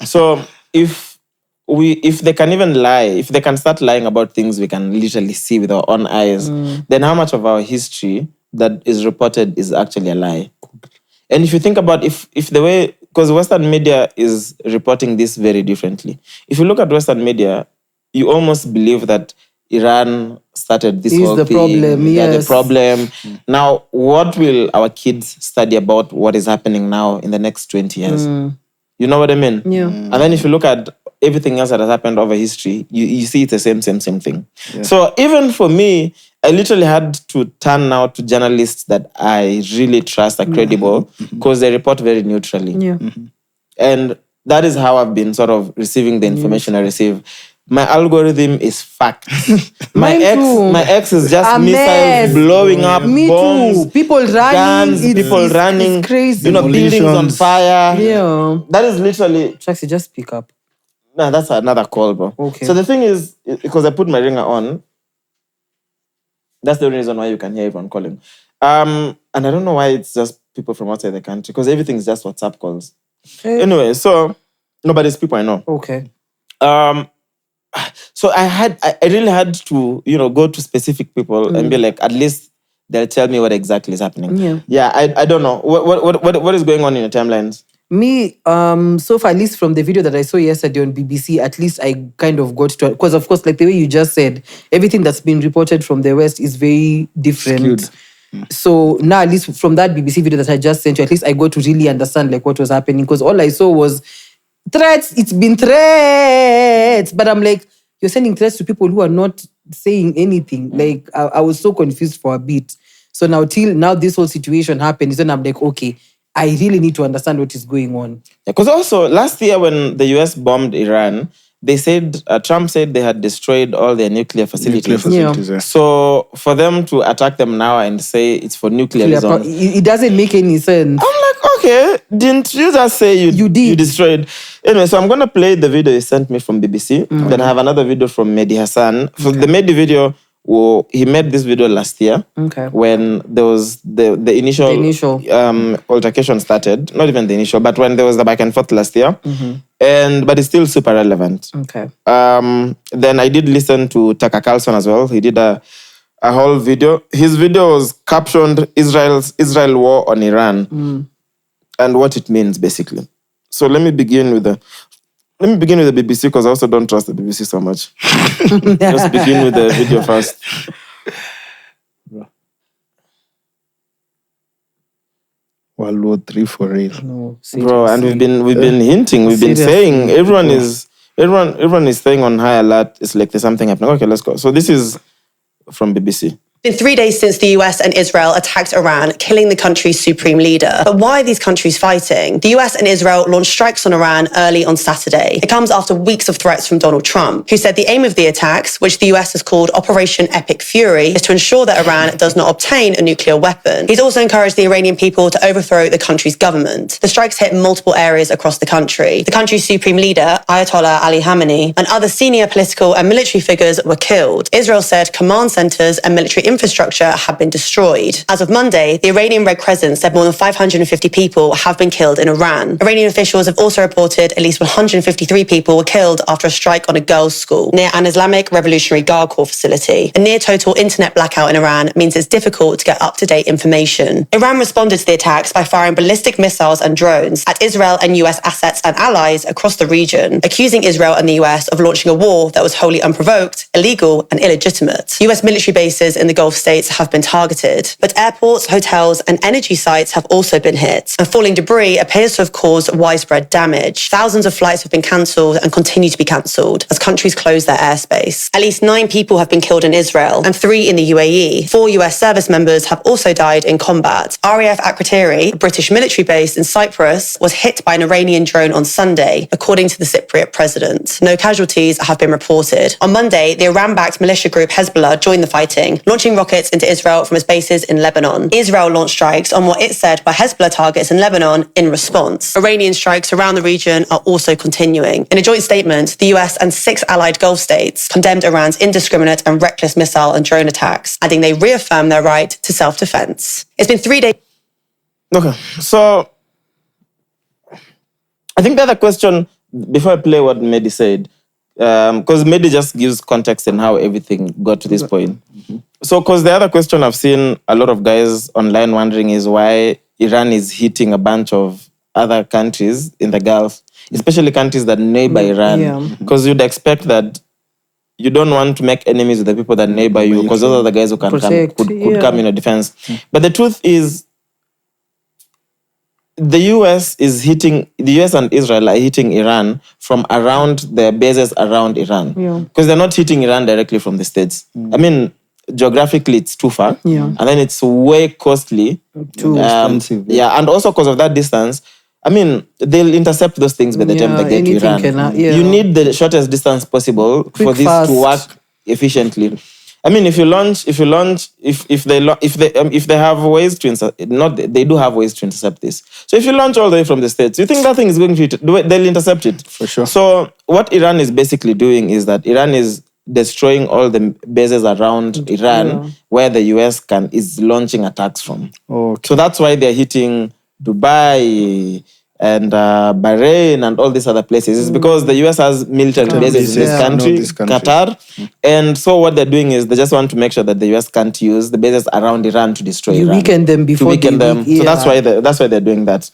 So if they can even lie, if they can start lying about things we can literally see with our own eyes, then how much of our history that is reported is actually a lie? And if you think about if the way, because Western media is reporting this very differently. If you look at Western media, you almost believe that Iran started this whole the thing. problem, Yeah, the yes. problem. Now, what will our kids study about what is happening now in the next 20 years? You know what I mean? Yeah. And then if you look at everything else that has happened over history, you see it's the same thing. Yeah. So even for me, I literally had to turn now to journalists that I really trust are credible because they report very neutrally. Yeah. And that is how I've been sort of receiving the information I receive. My algorithm is fact. Mine too. My ex is just A mess. missiles blowing up, Me bombs, too. People running. guns, people running, It's crazy. buildings on Demolitions. fire. Yeah. That is literally... Chaxy, just pick up. No, that's another call, bro. Okay. So the thing is, because I put my ringer on, that's the only reason why you can hear everyone calling. And I don't know why it's just people from outside the country, because everything's just WhatsApp calls. Anyway, so nobody's people I know. Okay. So I really had to, go to specific people and be like, at least they'll tell me what exactly is happening. Yeah. I don't know. What is going on in your timelines? Me, so far, at least from the video that I saw yesterday on BBC, at least I kind of got to, because of course, like the way you just said, everything that's been reported from the West is very different. Skewed. So now, at least from that BBC video that I just sent you, at least I got to really understand like what was happening, because all I saw was threats. It's been threats, but I'm like, you're sending threats to people who are not saying anything. Like I was so confused for a bit. So now this whole situation happened, then I'm like, okay, I really need to understand what is going on. Because also last year when the US bombed Iran, they said, Trump said they had destroyed all their nuclear facilities. Yeah. So for them to attack them now and say it's for nuclear reasons, it doesn't make any sense. I'm like, okay, didn't you just say you destroyed? Anyway, so I'm going to play the video you sent me from BBC. Then I have another video from Mehdi Hassan. For the Mehdi video, he made this video last year when there was the initial altercation started. Not even the initial, but when there was the back and forth last year. But it's still super relevant. Okay. Then I did listen to Tucker Carlson as well. He did a whole video. His video was captioned Israel war on Iran and what it means, basically. So let me begin with the BBC, because I also don't trust the BBC so much. Just begin with the video first. World War III for real. No, bro, and we've been hinting, we've been saying everyone is staying on high alert. It's like there's something happening. Okay, let's go. So this is from BBC. It's been 3 days since the US and Israel attacked Iran, killing the country's supreme leader. But why are these countries fighting? The US and Israel launched strikes on Iran early on Saturday. It comes after weeks of threats from Donald Trump, who said the aim of the attacks, which the US has called Operation Epic Fury, is to ensure that Iran does not obtain a nuclear weapon. He's also encouraged the Iranian people to overthrow the country's government. The strikes hit multiple areas across the country. The country's supreme leader, Ayatollah Ali Khamenei, and other senior political and military figures were killed. Israel said command centers and military infrastructure have been destroyed. As of Monday, the Iranian Red Crescent said more than 550 people have been killed in Iran. Iranian officials have also reported at least 153 people were killed after a strike on a girls' school near an Islamic Revolutionary Guard Corps facility. A near-total internet blackout in Iran means it's difficult to get up-to-date information. Iran responded to the attacks by firing ballistic missiles and drones at Israel and US assets and allies across the region, accusing Israel and the US of launching a war that was wholly unprovoked, illegal, and illegitimate. US military bases in the Gulf states have been targeted, but airports, hotels, and energy sites have also been hit, and falling debris appears to have caused widespread damage. Thousands of flights have been cancelled and continue to be cancelled as countries close their airspace. At least 9 people have been killed in Israel and 3 in the UAE. 4 US service members have also died in combat. RAF Akrotiri, a British military base in Cyprus, was hit by an Iranian drone on Sunday, according to the Cypriot president. No casualties have been reported. On Monday, the Iran-backed militia group Hezbollah joined the fighting, launching rockets into Israel from its bases in Lebanon. Israel launched strikes on what it said were Hezbollah targets in Lebanon in response. Iranian strikes around the region are also continuing. In a joint statement, the US and 6 allied Gulf states condemned Iran's indiscriminate and reckless missile and drone attacks, adding they reaffirm their right to self-defense. It's been 3 days. Okay, so I think the other question, before I play what Mehdi said, because Mehdi just gives context and how everything got to this point. So, because the other question I've seen a lot of guys online wondering is why Iran is hitting a bunch of other countries in the Gulf, especially countries that neighbor Iran. Because you'd expect that you don't want to make enemies with the people that neighbor you, because those are the guys who can could come in your defense. But the truth is, the US and Israel are hitting Iran from around their bases around Iran. Because they're not hitting Iran directly from the States. I mean, geographically it's too far. And then it's way costly. Too expensive. Yeah, and also because of that distance, I mean, they'll intercept those things by the time they get to Iran. You need the shortest distance possible for this to work efficiently. I mean, if they have ways to they do have ways to intercept this. So if you launch all the way from the States, you think that thing is going to they'll intercept it for sure. So what Iran is basically doing is that Iran is destroying all the bases around Iran where the US is launching attacks from. Okay. So that's why they're hitting Dubai and Bahrain and all these other places. It's because the US has military bases in this country, Qatar. And so what they're doing is they just want to make sure that the US can't use the bases around Iran to destroy Iran. Weaken them before to weaken them. So that's why they're doing that.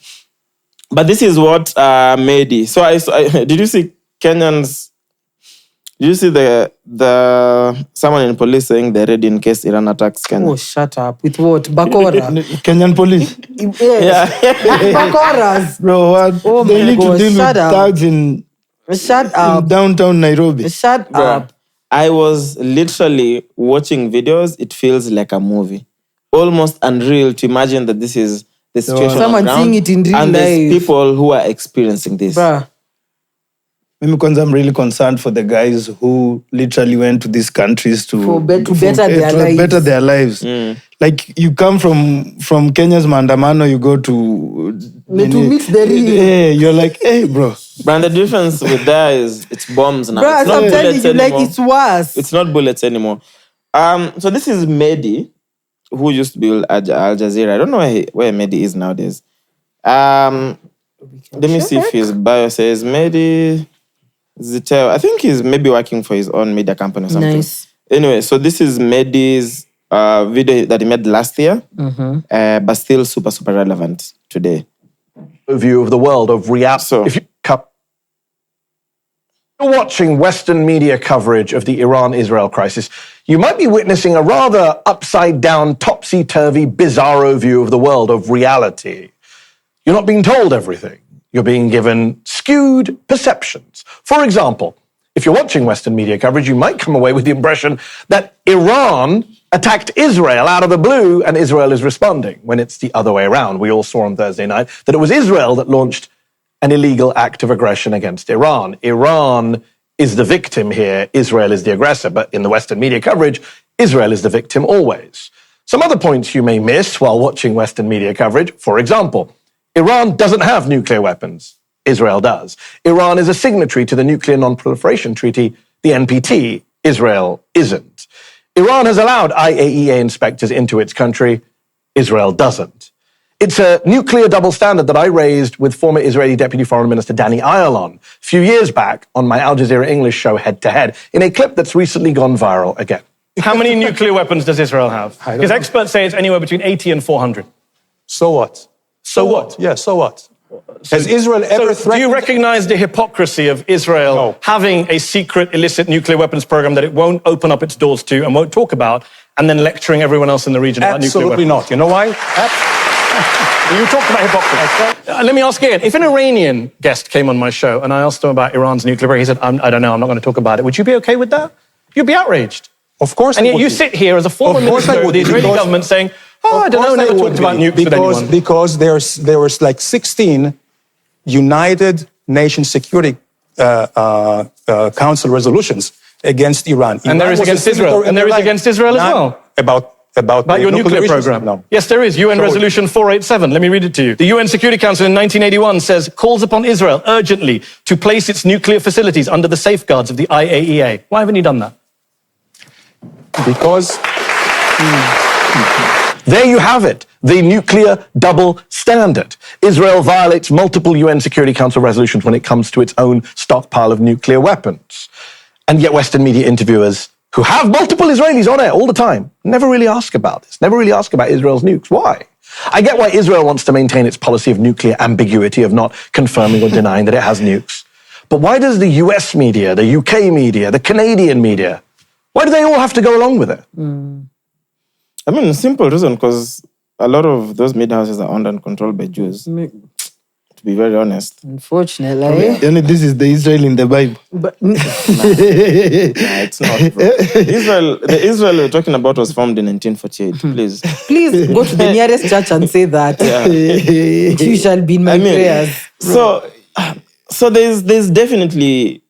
But this is what made it. So I did you see Kenyans? Did you see the someone in police saying they're ready in case Iran attacks Kenya? Oh, shut up. With what? Bakora? Kenyan police? Yes. Bakoras. Bro, what? Oh They my need God, to deal shut with up. thugs in Shut up. downtown Nairobi. Shut up. I was literally watching videos. It feels like a movie. Almost unreal to imagine that this is the situation Someone on ground. seeing it in real and there's life. people who are experiencing this. Bruh. Because I'm really concerned for the guys who literally went to these countries to better their lives. better their lives. Like you come from Kenya's Mandamano, you go to meet the real. Yeah, you're like, hey, bro. But the difference with there is it's bombs now. Bruh, It's not I'm telling bullets you, like, anymore. it's worse. It's not bullets anymore. So this is Mehdi, who used to be Al Jazeera. I don't know where Mehdi is nowadays. Let me see if his bio says Mehdi Zitel. I think he's maybe working for his own media company or something. Nice. Anyway, so this is Mehdi's video that he made last year, but still super, super relevant today. View of the world of reality. So- If you're watching Western media coverage of the Iran-Israel crisis, you might be witnessing a rather upside-down, topsy-turvy, bizarro view of the world of reality. You're not being told everything. You're being given skewed perceptions. For example, if you're watching Western media coverage, you might come away with the impression that Iran attacked Israel out of the blue and Israel is responding, when it's the other way around. We all saw on Thursday night that it was Israel that launched an illegal act of aggression against Iran. Iran is the victim here, Israel is the aggressor, but in the Western media coverage, Israel is the victim always. Some other points you may miss while watching Western media coverage, for example, Iran doesn't have nuclear weapons. Israel does. Iran is a signatory to the Nuclear Non-Proliferation Treaty, the NPT. Israel isn't. Iran has allowed IAEA inspectors into its country. Israel doesn't. It's a nuclear double standard that I raised with former Israeli Deputy Foreign Minister Danny Ayalon a few years back on my Al Jazeera English show Head to Head in a clip that's recently gone viral again. How many nuclear weapons does Israel have? Because experts say it's anywhere between 80 and 400. So what? So what? Yeah, so what? Has Israel ever So do threatened... you recognize the hypocrisy of Israel No. having a secret illicit nuclear weapons program that it won't open up its doors to and won't talk about, and then lecturing everyone else in the region about nuclear Absolutely weapons? not. You know why? You talked about hypocrisy. Let me ask again. If an Iranian guest came on my show and I asked him about Iran's nuclear program, he said, I don't know, I'm not going to talk about it. Would you be okay with that? You'd be outraged. Of course And I yet would you be. sit here as a former Of course I minister of would the be, Israeli because- government saying, I Of don't know, course never I would talked about be, nukes with anyone. because there was like 16 United Nations Security Council resolutions against Iran. And there Iran is was a against Israel. signatory And there is like against Israel as none well. About About your nuclear issues. program? No. Yes, there is. UN So- Resolution 487. Let me read it to you. The UN Security Council in 1981 says, calls upon Israel urgently to place its nuclear facilities under the safeguards of the IAEA. Why haven't you done that? Because There you have it, the nuclear double standard. Israel violates multiple UN Security Council resolutions when it comes to its own stockpile of nuclear weapons. And yet Western media interviewers who have multiple Israelis on air all the time never really ask about this, never really ask about Israel's nukes. Why? I get why Israel wants to maintain its policy of nuclear ambiguity, of not confirming or denying that it has nukes. But why does the US media, the UK media, the Canadian media, why do they all have to go along with it? I mean, simple reason, because a lot of those media houses are owned and controlled by Jews, to be very honest. Unfortunately. This is the Israel in the Bible. But, It's not, bro. The Israel we're talking about was formed in 1948, please. please go to the nearest church and say that. You shall be in my prayers. So there's definitely,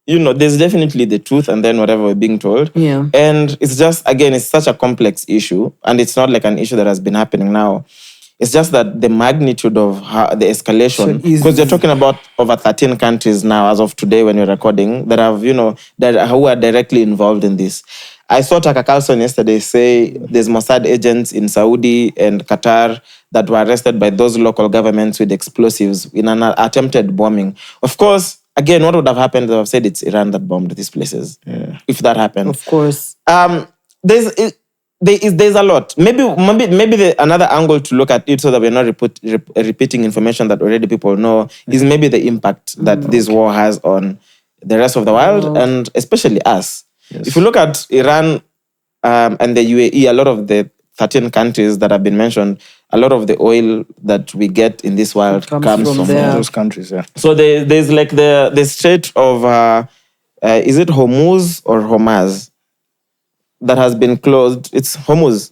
there's definitely the truth and then whatever we're being told. Yeah. And it's just, again, it's such a complex issue, and it's not like an issue that has been happening now. It's just that the magnitude of the escalation, is- because you're talking about over 13 countries now, as of today when you're recording, that have, who are directly involved in this. I saw Tucker Carlson yesterday say there's Mossad agents in Saudi and Qatar that were arrested by those local governments with explosives in an attempted bombing. Of course, again, what would have happened? They would have said it's Iran that bombed these places. Yeah. If that happened, Of course. There's a lot. Maybe another angle to look at it, so that we're not repeating information that already people know, is maybe the impact that this war has on the rest of the world and especially us. Yes. If you look at Iran and the UAE, a lot of the 13 countries that have been mentioned, a lot of the oil that we get in this world comes from those countries. Yeah. So there's like the Strait of is it Hormuz or Hormuz that has been closed? It's Hormuz,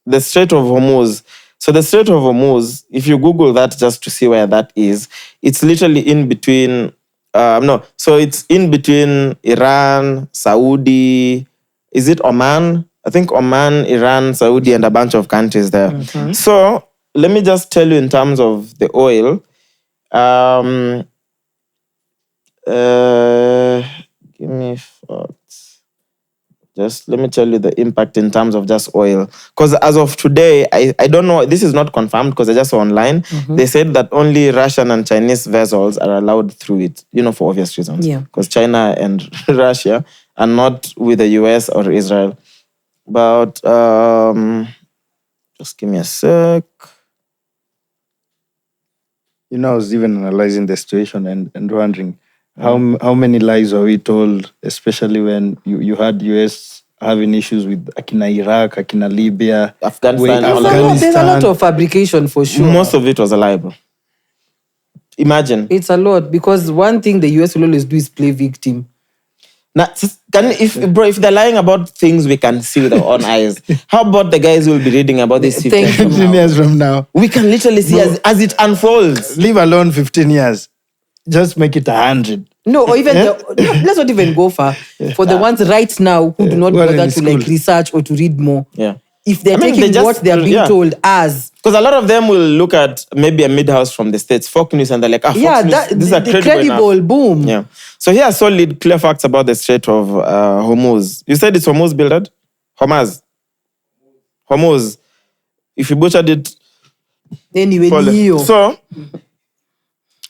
the Strait of Hormuz. So the Strait of Hormuz, if you Google that just to see where that is, it's literally in between. So it's in between Iran, Saudi. Is it Oman? I think Oman, Iran, Saudi, and a bunch of countries there. Mm-hmm. So let me just tell you in terms of the oil. Give me thoughts. Just let me tell you the impact in terms of just oil. Because as of today, I don't know, this is not confirmed because I just saw online. Mm-hmm. They said that only Russian and Chinese vessels are allowed through it, for obvious reasons. Yeah. Because China and Russia are not with the US or Israel. But just give me a sec. I was even analyzing the situation and wondering how many lies were we told, especially when you had US having issues with Akina Iraq, Akina Libya, Afghanistan. There's a lot of fabrication for sure. Most of it was a lie, bro. Imagine. It's a lot because one thing the US will always do is play victim. Now, if they're lying about things we can see with our own eyes, how about the guys who will be reading about this 15 years from now? We can literally see as it unfolds. Leave alone 15 years. Just make it 100. No, or even let's not even go far. For the ones right now who do not bother to research or to read more. Yeah. If they're taking what they're being told as. Because a lot of them will look at maybe a mid-house from the States, Fox News, and they're like, Fox News, this is credible boom. Yeah. So here are solid, clear facts about the Strait of Hormuz. You said it's Hormuz, Bildad? Hormuz. If you butchered it... Anyway,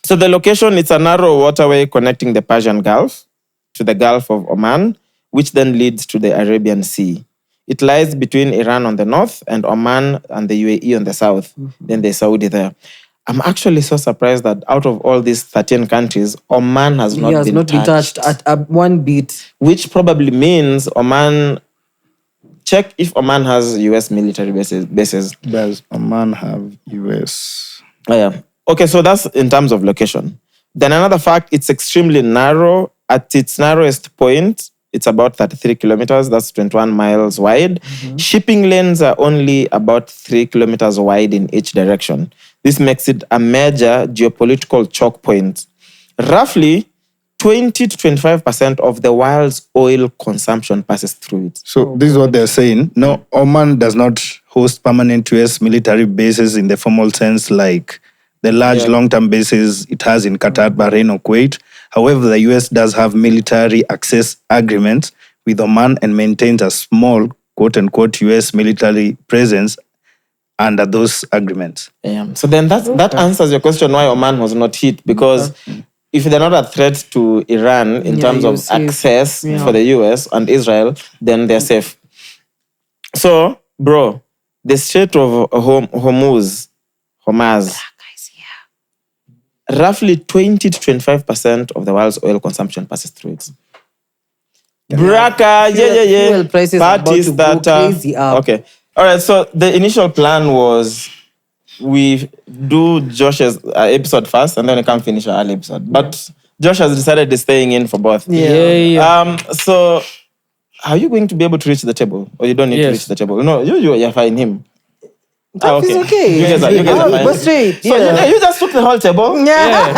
So the location, it's a narrow waterway connecting the Persian Gulf to the Gulf of Oman, which then leads to the Arabian Sea. It lies between Iran on the north and Oman and the UAE on the south. Mm-hmm. Then there's Saudi there. I'm actually so surprised that out of all these 13 countries, Oman has not been touched at one bit. Which probably means Oman... Check if Oman has US military bases. Does Oman have US? Oh, yeah. Okay, so that's in terms of location. Then another fact, it's extremely narrow. At its narrowest point, it's about 33 kilometers. That's 21 miles wide. Mm-hmm. Shipping lanes are only about 3 kilometers wide in each direction. This makes it a major geopolitical choke point. Roughly 20 to 25% of the world's oil consumption passes through it. So this is what they're saying. No, Oman does not host permanent US military bases in the formal sense like the large long-term bases it has in Qatar, Bahrain, or Kuwait. However, the US does have military access agreements with Oman and maintains a small, quote-unquote, US military presence under those agreements. Yeah. So then that answers your question why Oman was not hit, because if they're not a threat to Iran in terms of access for the US and Israel, then they're safe. So, bro, the Strait of Hormuz, roughly 20 to 25% of the world's oil consumption passes through it. Braka, Fuel prices are about to go crazy up. Okay. All right, so the initial plan was we do Josh's episode first and then we can finish our early episode. But Josh has decided he's staying in for both. Yeah. So are you going to be able to reach the table? Or you don't need to reach the table? No, you're fine him. Okay. It's okay. You guys are fine. Go straight. So you just took the whole table? Yeah.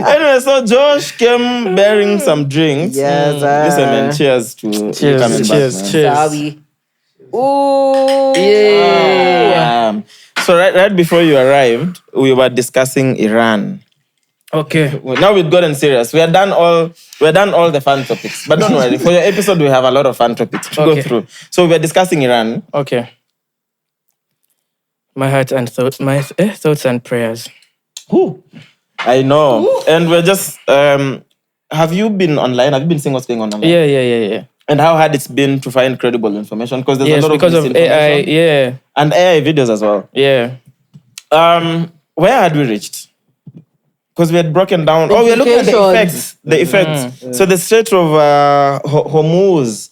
Anyway, so Josh came bearing some drinks. Yes. Listen, man, cheers to you coming back, man. Sorry. Oh. Yeah. So right before you arrived, we were discussing Iran. Okay. Now we've gotten serious. We had done all the fun topics. But don't worry, for your episode we have a lot of fun topics to go through. So we were discussing Iran. Okay. My heart and thoughts, thoughts and prayers. Who? I know. Ooh. And we're just have you been online? Have you been seeing what's going on online? Yeah. And how hard it's been to find credible information? Because there's a lot because of AI, yeah. And AI videos as well. Yeah. Where had we reached? Because we had broken down. We were looking at the effects. So the Strait of Hormuz.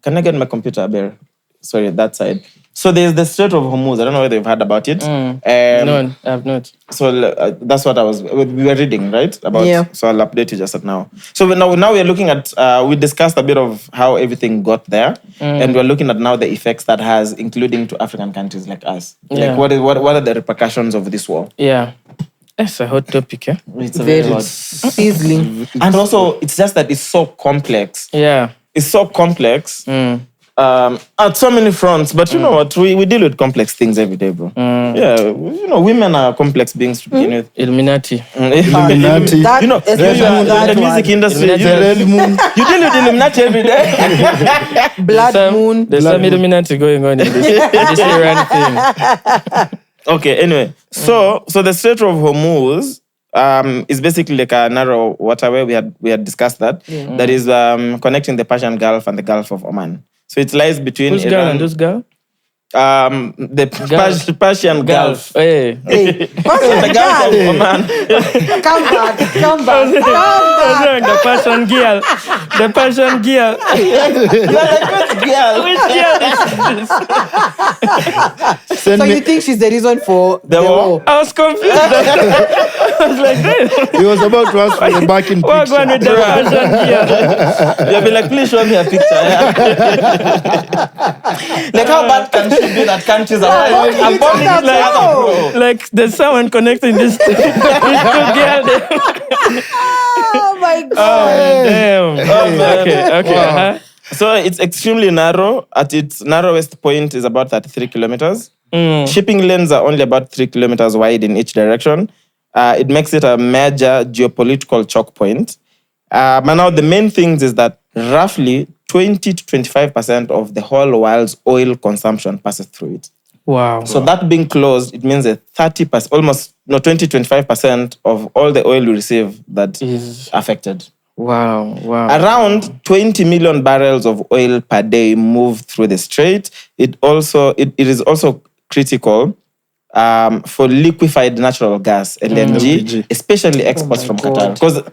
Can I get my computer, Bear? Sorry, that side. So there's the Strait of Hormuz. I don't know whether you've heard about it. No, I have not. So that's what we were reading, right? So I'll update you just at now. So now we're looking at, we discussed a bit of how everything got there. And we're looking at now the effects that has, including to African countries like us. Yeah. Like what are the repercussions of this war? Yeah. That's a hot topic, eh? It's very hot. Sizzling. And also, it's just that it's so complex. Yeah. It's so complex. At so many fronts, but you know what? We deal with complex things every day, bro. Yeah, women are complex beings to begin with. Illuminati. Illuminati. The music industry. The red moon. You deal with Illuminati every day. Blood moon. There's some Illuminati going on in this Iran thing. Okay, anyway. So the Strait of Hormuz is basically like a narrow waterway. We had discussed that. Yeah. That is connecting the Persian Gulf and the Gulf of Oman. So it lies between Who's Iran. girl and who's girl? The Persian Gulf. Hey. The Gulf of Oman. Come back. The Persian girl. The Persian girl. You're like, which girl? Which girl is this? So you think she's the reason for the war? I was confused. I was like, He was about to ask for the backing picture. what's going with the Persian girl? You'll be like, please show me a picture. Yeah. Like, how bad can she be that countries are like there's someone connecting these two girls. Oh my God. Oh, damn. Okay. Wow. So it's extremely narrow. At its narrowest point is about 33 kilometers. Shipping lanes are only about 3 kilometers wide in each direction. It makes it a major geopolitical choke point. But now the main things is that roughly 20 to 25% of the whole world's oil consumption passes through it. Wow. So that being closed, it means that 30%, 20 to 25% of all the oil we receive that is affected. Wow. Around 20 million barrels of oil per day move through the strait. It is also critical for liquefied natural gas, LNG, especially exports from Qatar. Because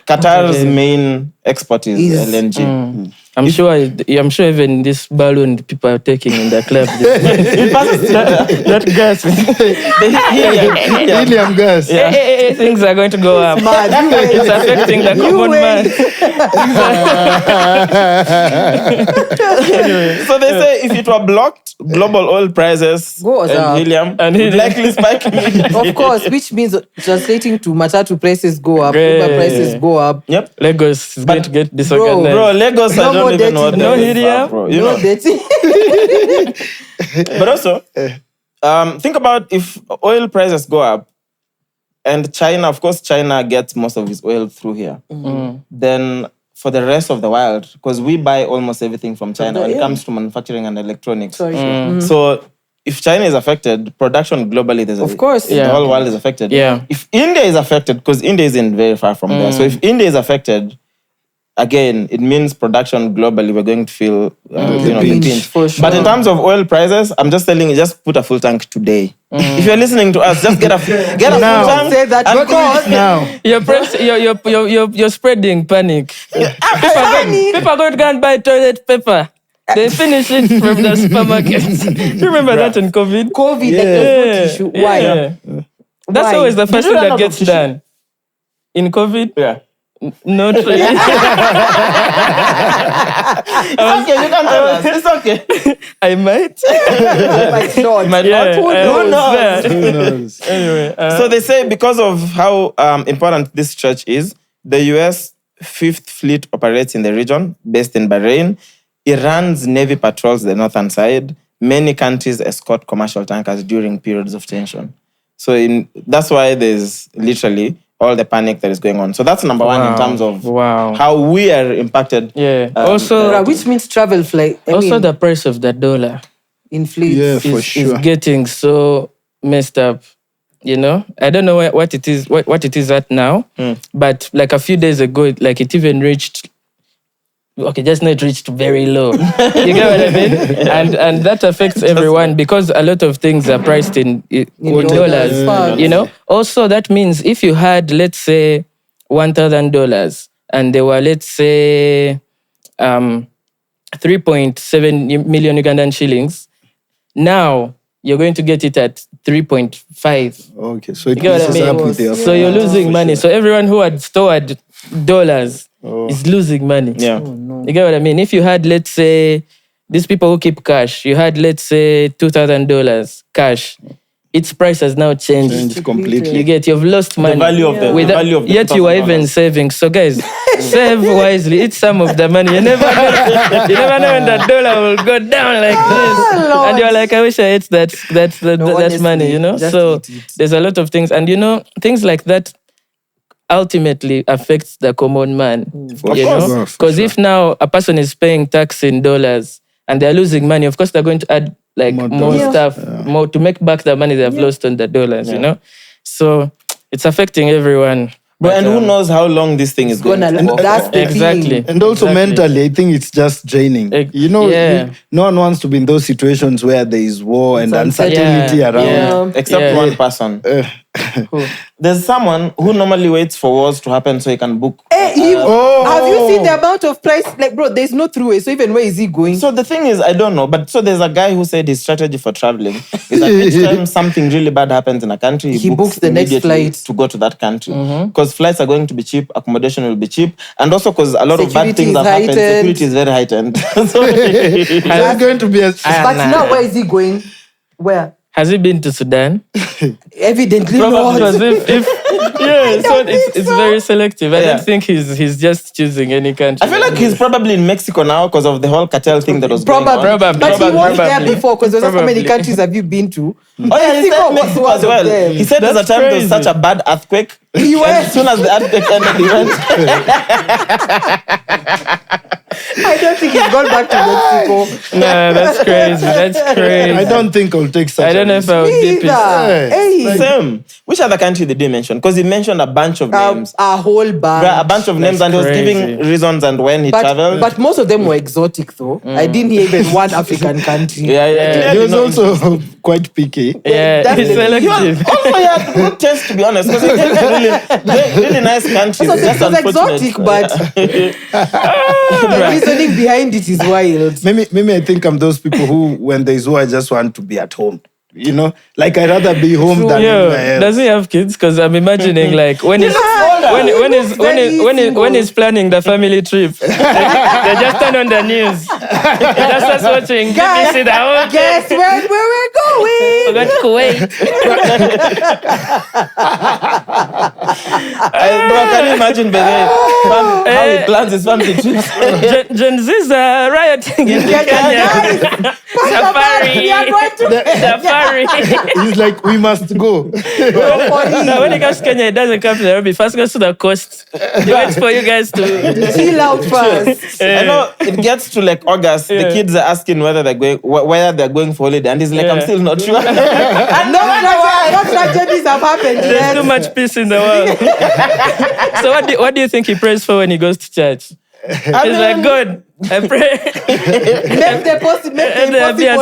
Qatar's main export is LNG. I'm sure even this balloon people are taking in the club. It passes that gas. Helium gas. Yeah. Things are going to go up. It's affecting the common man. So they say if it were blocked, global oil prices and helium would likely spike. Of course, which means translating to matatu prices go up, Uber prices go up. Yep. Lagos is going to get disorganized. Bro, Lagos, I don't even know what no helium, no dating. But also, think about if oil prices go up, and China, of course, China gets most of its oil through here. Then for the rest of the world, because we buy almost everything from China when it comes to manufacturing and electronics. So if China is affected, production globally, the whole world is affected. Yeah. If India is affected, because India isn't very far from there, so if India is affected, again, it means production globally, we're going to feel the pinch. For sure. But in terms of oil prices, I'm just telling you, just put a full tank today. If you're listening to us, just get a full tank. Say that because now. You're spreading panic. People are going to go and buy toilet paper. They finish it from the supermarket. You remember that in COVID? Issue. Why? Yeah. That's always the first thing that gets done. In COVID? Yeah. No training. It's okay, you can tell us. It's okay. I might. Might not. Who knows? Who knows? Anyway. So they say because of how important this stretch is, the US 5th Fleet operates in the region, based in Bahrain. Iran's Navy patrols the northern side, many countries escort commercial tankers during periods of tension. So that's why there's literally all the panic that is going on. So that's number one in terms of how we are impacted. Yeah. Which means travel flight. The price of the dollar inflates. Yeah, for sure. Is getting so messed up. You know, I don't know what it is. What it is at now, but like a few days ago, it even reached. Okay, just not reached very low. You get what I mean? And that affects everyone because a lot of things are priced in dollars. You know. Also, that means if you had, let's say, $1,000 and there were, let's say, 3.7 million Ugandan shillings, now you're going to get it at 3.5. Okay, so it messes up with the So you're losing money. So everyone who had stored dollars is losing money. Yeah. You get what I mean? If you had, let's say, these people who keep cash, you had, let's say, $2,000 cash. Its price has now changed completely. You've lost money. The value of the value of the yet you are even saving. So guys, save wisely. It's some of the money. You never know when the dollar will go down like this. Lord. And you're like, I wish I ate that money, you know? So there's a lot of things. And you know, things like that ultimately affects the common man. Because if now a person is paying tax in dollars and they're losing money, of course they're going to add more stuff, more to make back the money they've lost on the dollars, you know? So it's affecting everyone. But who knows how long this thing is going to go? That's the Exactly. thing. And also mentally, I think it's just draining. No one wants to be in those situations where there is war and uncertainty around. Except one person. There's someone who normally waits for wars to happen so he can book. Have you seen the amount of price? Like, bro, there's no throughway. So even where is he going? So the thing is, I don't know. But so there's a guy who said his strategy for traveling is that each time something really bad happens in a country, he books the next flight to go to that country. Because flights are going to be cheap, accommodation will be cheap, and also because a lot of bad things have happened, security is very heightened. So there's going to be a... But now where is he going? Where? Has he been to Sudan? Evidently Probably not. so it's very selective. I don't think he's just choosing any country. I feel like he's probably in Mexico now because of the whole cartel thing that was going on. Probably. But he was there before because there's how many countries have you been to? Oh yeah, he said Mexico as well. He said there's a time there was such a bad earthquake. He went. As soon as the earthquake ended, he went. I don't think he's gone back to Mexico. No, that's crazy. I don't think I'll take such I don't know if I would dip it. Hey. Same. Which other country did he mention? Because he mentioned a bunch of names. A whole bunch. A bunch of names, and he was giving reasons and when he traveled. But most of them were exotic, though. I didn't hear even one African country. Yeah. He was also quite picky. Yeah, he's selective. Also, he had good taste, to be honest, because he takes really nice countries. So Just it was exotic, but the reasoning behind it is wild. Maybe I think I'm those people who, when there's war, I just want to be at home. You know, like I'd rather be home than anywhere else. Does he have kids? Because I'm imagining like when he's planning the family trip, they just turn on the news. They just start watching BBC the whole day. Guess where we're going? We're going to Kuwait. Bro, can you imagine how he plans his family trips? Gen Z's rioting in Kenya. Safari. He's like, we must go. Now, when he comes to Kenya, he doesn't come to Nairobi. First goes to the coast. He waits for you guys to chill out first. I know it gets to like August. The kids are asking whether they're going for holiday, and he's like, I'm still not sure. No tragedies have happened There's yet. too much peace in the world. So what do you think he prays for when he goes to church? He's like, God, I pray. Make the impossible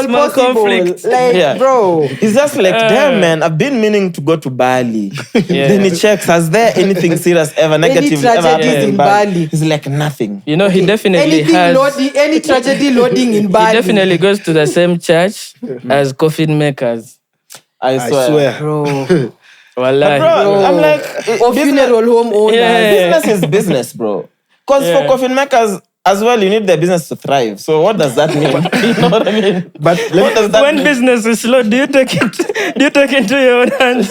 small possible. conflict. Like, bro. He's just like, damn, man, I've been meaning to go to Bali. Then he checks, has there anything serious ever, negative ever happened in Bali? He's like, nothing. You know, he definitely any tragedy loading in Bali. He definitely goes to the same church as coffin makers. I swear. Bro. Wallahi. Bro, I'm like, or funeral home owners. Business is business, bro. Because for coffin makers, as well, you need the business to thrive. So what does that mean? You know what I mean? But What does that When mean? business is slow, do you take it into your own hands?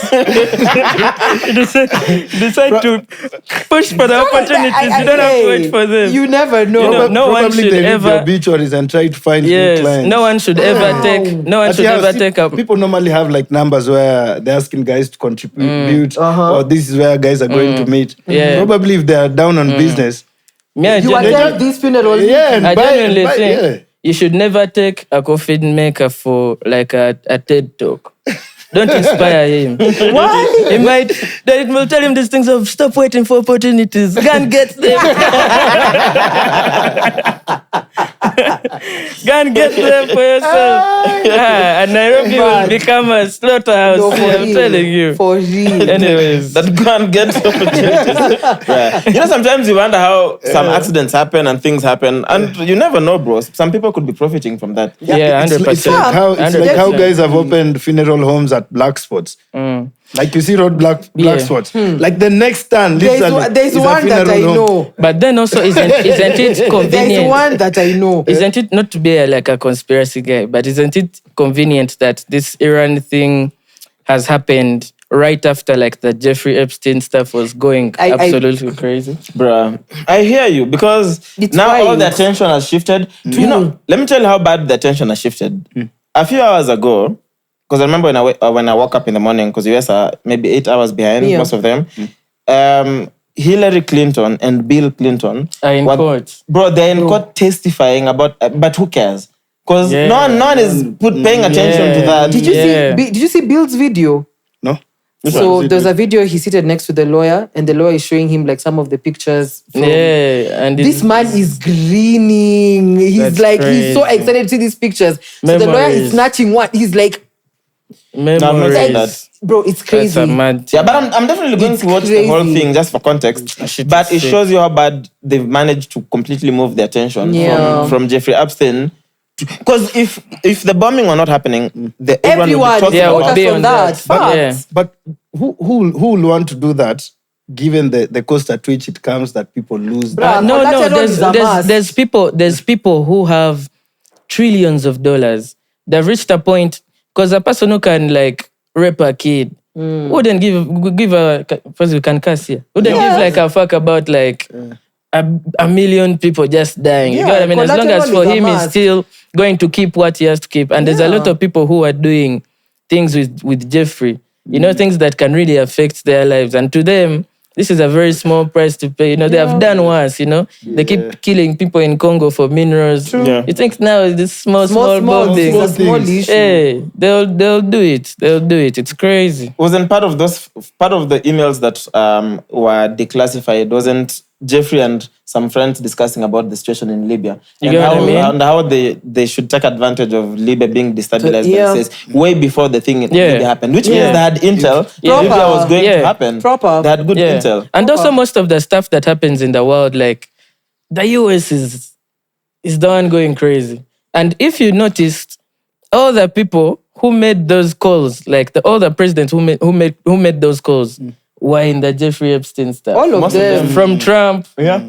You decide to push for the opportunities. You don't have to wait for them. You never know. You know, no one Probably should they leave ever- your beaches and try to find new Yes, clients. no one should ever take. No one But should yeah, ever see, take up. People normally have like numbers where they're asking guys to contribute, or this is where guys are going to meet. Yeah. Probably if they are down on business. Me, I You genuinely- attend these funerals. Yeah, and I genuinely buy, think yeah. you should never take a coffin maker for like a TED talk. Don't inspire him. Why? He might. Then it will tell him these things of stop waiting for opportunities. Go and get them. Go and get them for yourself. And Nairobi will become a slaughterhouse. No, for I'm real. telling you. For real. Anyways, That go and get opportunities. Right. You know, sometimes you wonder how some accidents happen and things happen, and you never know, bro. Some people could be profiting from that. yeah, 100%. It's like how 100%. guys have opened funeral homes at black spots. Like you see road black Yeah. spots. Like the next stand, literally, There's is a one that I funeral home. know. But then also, isn't it convenient? There's one that I know. Isn't it, not to be like a conspiracy guy, but isn't it convenient that this Iran thing has happened right after like the Jeffrey Epstein stuff was going absolutely crazy? Bruh, I hear you, because It's now all wild. the attention has shifted. You know, let me tell you how bad the attention has shifted. A few hours ago, because I remember when I woke up in the morning, because US are maybe 8 hours behind, Yeah. most of them. Hillary Clinton and Bill Clinton Are in court. Bro, they're in court testifying about, but who cares? Because Yeah. no one is paying attention to that. Did you Yeah. see? Did you see Bill's video? No? So there's a video. He's seated next to the lawyer, and the lawyer is showing him like some of the pictures. From, Yeah, and This man is grinning. He's That's like, he's so crazy. excited to see these pictures. So the lawyer is Memories. snatching one. He's like, memories. No, I'm not saying that. bro, it's That's crazy. a mad. Yeah, but I'm definitely going It's to watch the whole crazy. thing just for context. Shit But is it sick. shows you how bad they've managed to completely move the attention Yeah. from Jeffrey Epstein. Because if the bombing were not happening, everyone Everyone would be talking Yeah, about would be focus on on that. that. But yeah. Facts. But who will want to do that, given the cost at which it comes that people lose? Bruh, No, collateral is a must. there's people who have trillions of dollars. They've reached a point, because a person who can like rape a kid wouldn't give a, first we can curse here, wouldn't give like a fuck about like a million people just dying. You Yeah, know what I mean? As long as collateral for is a him he's must. still going to keep what he has to keep. And there's a Yeah. lot of people who are doing things with Jeffrey, you know, things that can really affect their lives. And to them, this is a very small price to pay. You know, they have done worse, you know. They keep killing people in Congo for minerals. Yeah. You think now this small Small bombing. it's a small things. issue. Hey, they'll do it. They'll do it. It's crazy. Wasn't part of the emails that were declassified, wasn't Jeffrey and some friends discussing about the situation in Libya You and get what how, I mean? and how they should take advantage of Libya being destabilized Yeah. by ISIS way before the thing in Yeah. Libya happened, which Yeah. means they had intel. Yeah. Libya was going Yeah. to happen. Proper. They had good intel. And also most of the stuff that happens in the world, like the US is the one going crazy. And if you noticed, all the people who made those calls, like all the presidents who made those calls, were in the Jeffrey Epstein stuff. All of Most of them. them. From Trump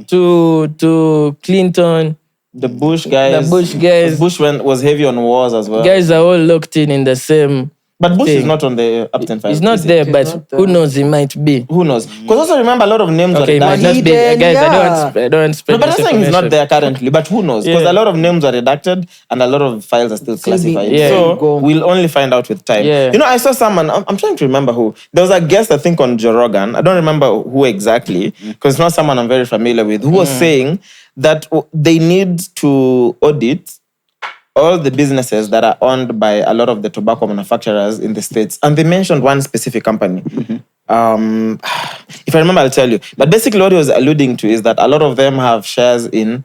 to Clinton. The Bush guys. The Bush guys. Bush was heavy on wars as well. Guys are all locked in the same. But Bush is thing. not on the Upton File. He's not is he? there, He's but not who there. knows, he might be. Who knows? Because also remember, a lot of names Okay, he were might redacted. not be. Hidden, Guys, yeah. I don't spread No, but I'm saying he's not misinformation. there currently. But who knows? Because Yeah. a lot of names are redacted and a lot of files are still classified. Yeah. So Go. we'll only find out with time. Yeah. You know, I saw someone, I'm trying to remember who. There was a guest, I think, on Joe Rogan. I don't remember who exactly, because it's not someone I'm very familiar with, who was saying that they need to audit all the businesses that are owned by a lot of the tobacco manufacturers in the States. And they mentioned one specific company. If I remember, I'll tell you. But basically what he was alluding to is that a lot of them have shares in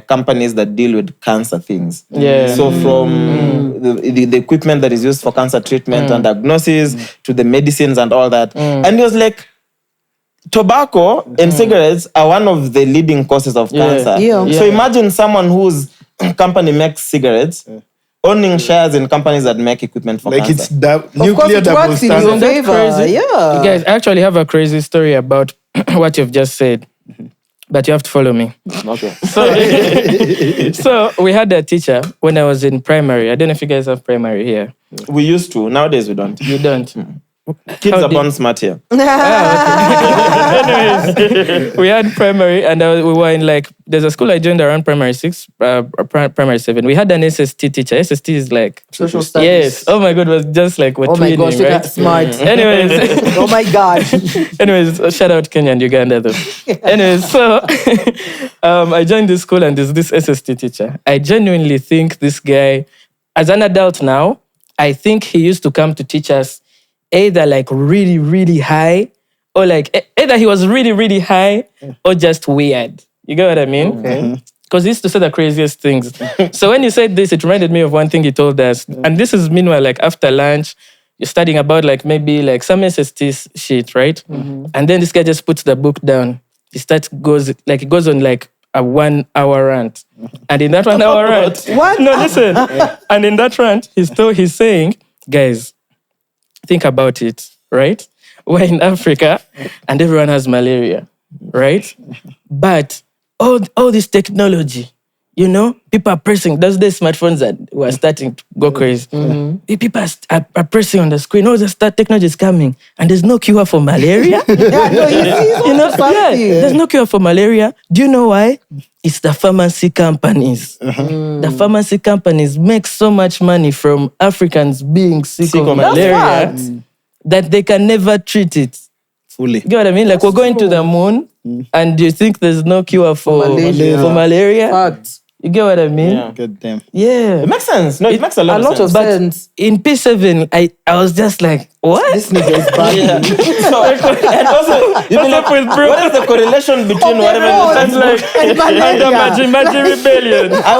companies that deal with cancer things. Yeah. So from the equipment that is used for cancer treatment and diagnosis to the medicines and all that. And he was like, tobacco and cigarettes are one of the leading causes of cancer. Yeah. So imagine someone whose company makes cigarettes owning shares in companies that make equipment for Like cancer. it's Of course, nuclear it double works in your standard. that favor. crazy? Yeah. You guys, I actually have a crazy story about what you've just said. but you have to follow me. Okay. So we had a teacher when I was in primary. I don't know if you guys have primary here. We used to. Nowadays we don't. You don't. Kids are born smart here. Anyways, we had primary, and we were in like, there's a school I joined around primary 6, primary 7. We had an SST teacher. SST is like Social studies. Yes. Oh my God, it was just like we're Oh my twinning, gosh, right? that's smart. Anyways, Oh my God. anyways, shout out Kenya and Uganda though. Anyways, so I joined this school and there's this SST teacher. I genuinely think this guy, as an adult now, I think he used to come to teach us either like really, really high, or like either he was really, really high or just weird. You get what I mean? Okay. Because he used to say the craziest things. So when you said this, it reminded me of one thing he told us. And this is meanwhile like after lunch, you're studying about like maybe like some SST shit, right? And then this guy just puts the book down. He goes on like a 1 hour rant. And in that 1 hour rant, What? No, listen. And in that rant, he's saying, guys, think about it, right? We're in Africa and everyone has malaria, right? But all this technology, you know, people are pressing. Those days smartphones that were starting to go crazy. People are pressing on the screen. All this technology is coming, and there's no cure for malaria. There's no cure for malaria. Do you know why? It's the pharmacy companies. The pharmacy companies make so much money from Africans being sick of malaria that they can never treat it. Fully. You get what I mean? Like we're going to the moon, and you think there's no cure for malaria? Fact. You get what I mean? Yeah. Get them. Yeah. It makes sense. No, it makes a lot of sense. But sense. in P7, I was just like, what? This nigga is bad. And also, you know, like, what is the correlation between whatever phone. the Like, And malaria. under Maji Rebellion. I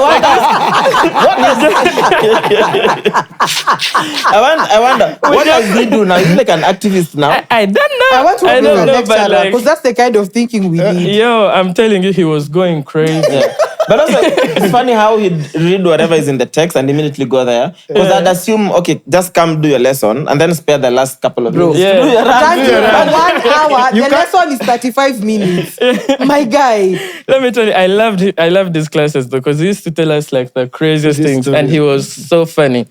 wonder, what does he do now? Is he like an activist now? I don't know. I want to I work with don't a know, lecturer but like, because that's the kind of thinking we need. yo, I'm telling you, he was going crazy. But also, it's funny how he'd read whatever is in the text and immediately go there. Because I'd assume, okay, just come do your lesson and then spare the last couple of minutes. Yeah. To do your rant. Thank you for 1 hour. The lesson is 35 minutes. My guy. Let me tell you, I loved his classes though, because he used to tell us like the craziest things, and he was so funny.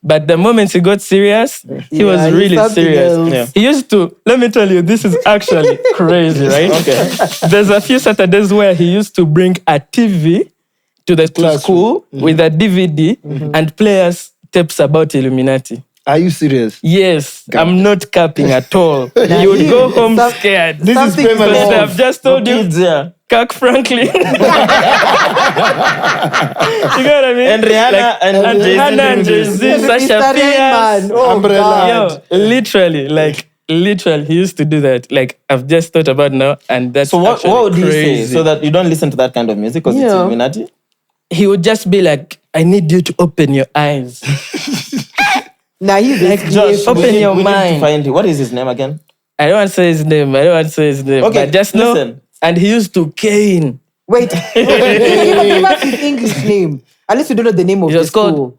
But the moment he got serious, he was he's really something serious. else. Yeah. He used to, let me tell you, this is actually crazy, right? Okay. There's a few Saturdays where he used to bring a TV to school with a DVD and play us tapes about Illuminati. Are you serious? Yes, I'm not capping at all. You would go home scared. This is Something famous. small. I've just told you, Kids, yeah. Kirk Franklin. You get what I mean? And Rihanna and Jay-Z. Rihanna and Jay-Z, Sasha Mr. Fierce. Raymond. Oh, God. Yo, literally, he used to do that. Like, I've just thought about now, and that's So what would he say? crazy. So that you don't listen to that kind of music because it's Yeah. Illuminati? He would just be like, I need you to open your eyes. Now he's Like, Josh. open your we need to mind. find him. What is his name again? I don't want to say his name. Okay, But just know. listen. And he used to cane. Wait. Give us his English name. At least you don't know the name of It the was called school.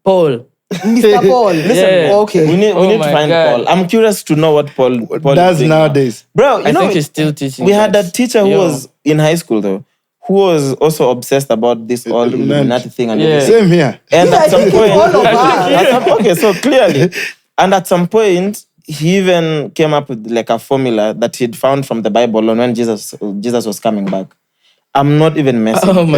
Paul. Mr. Paul. Yeah. Okay. We need Oh to my find God. Paul. I'm curious to know what Paul That's is doing nowadays. Bro, you I know, think he's still teaching. we had a that. teacher who Yo. was in high school though, who was also obsessed about this all Illuminati thing and Yeah. everything. Same here. And Yeah, I at some think point, all of us. okay, so clearly, and at some point, he even came up with like a formula that he'd found from the Bible on when Jesus was coming back. I'm not even messing. Oh my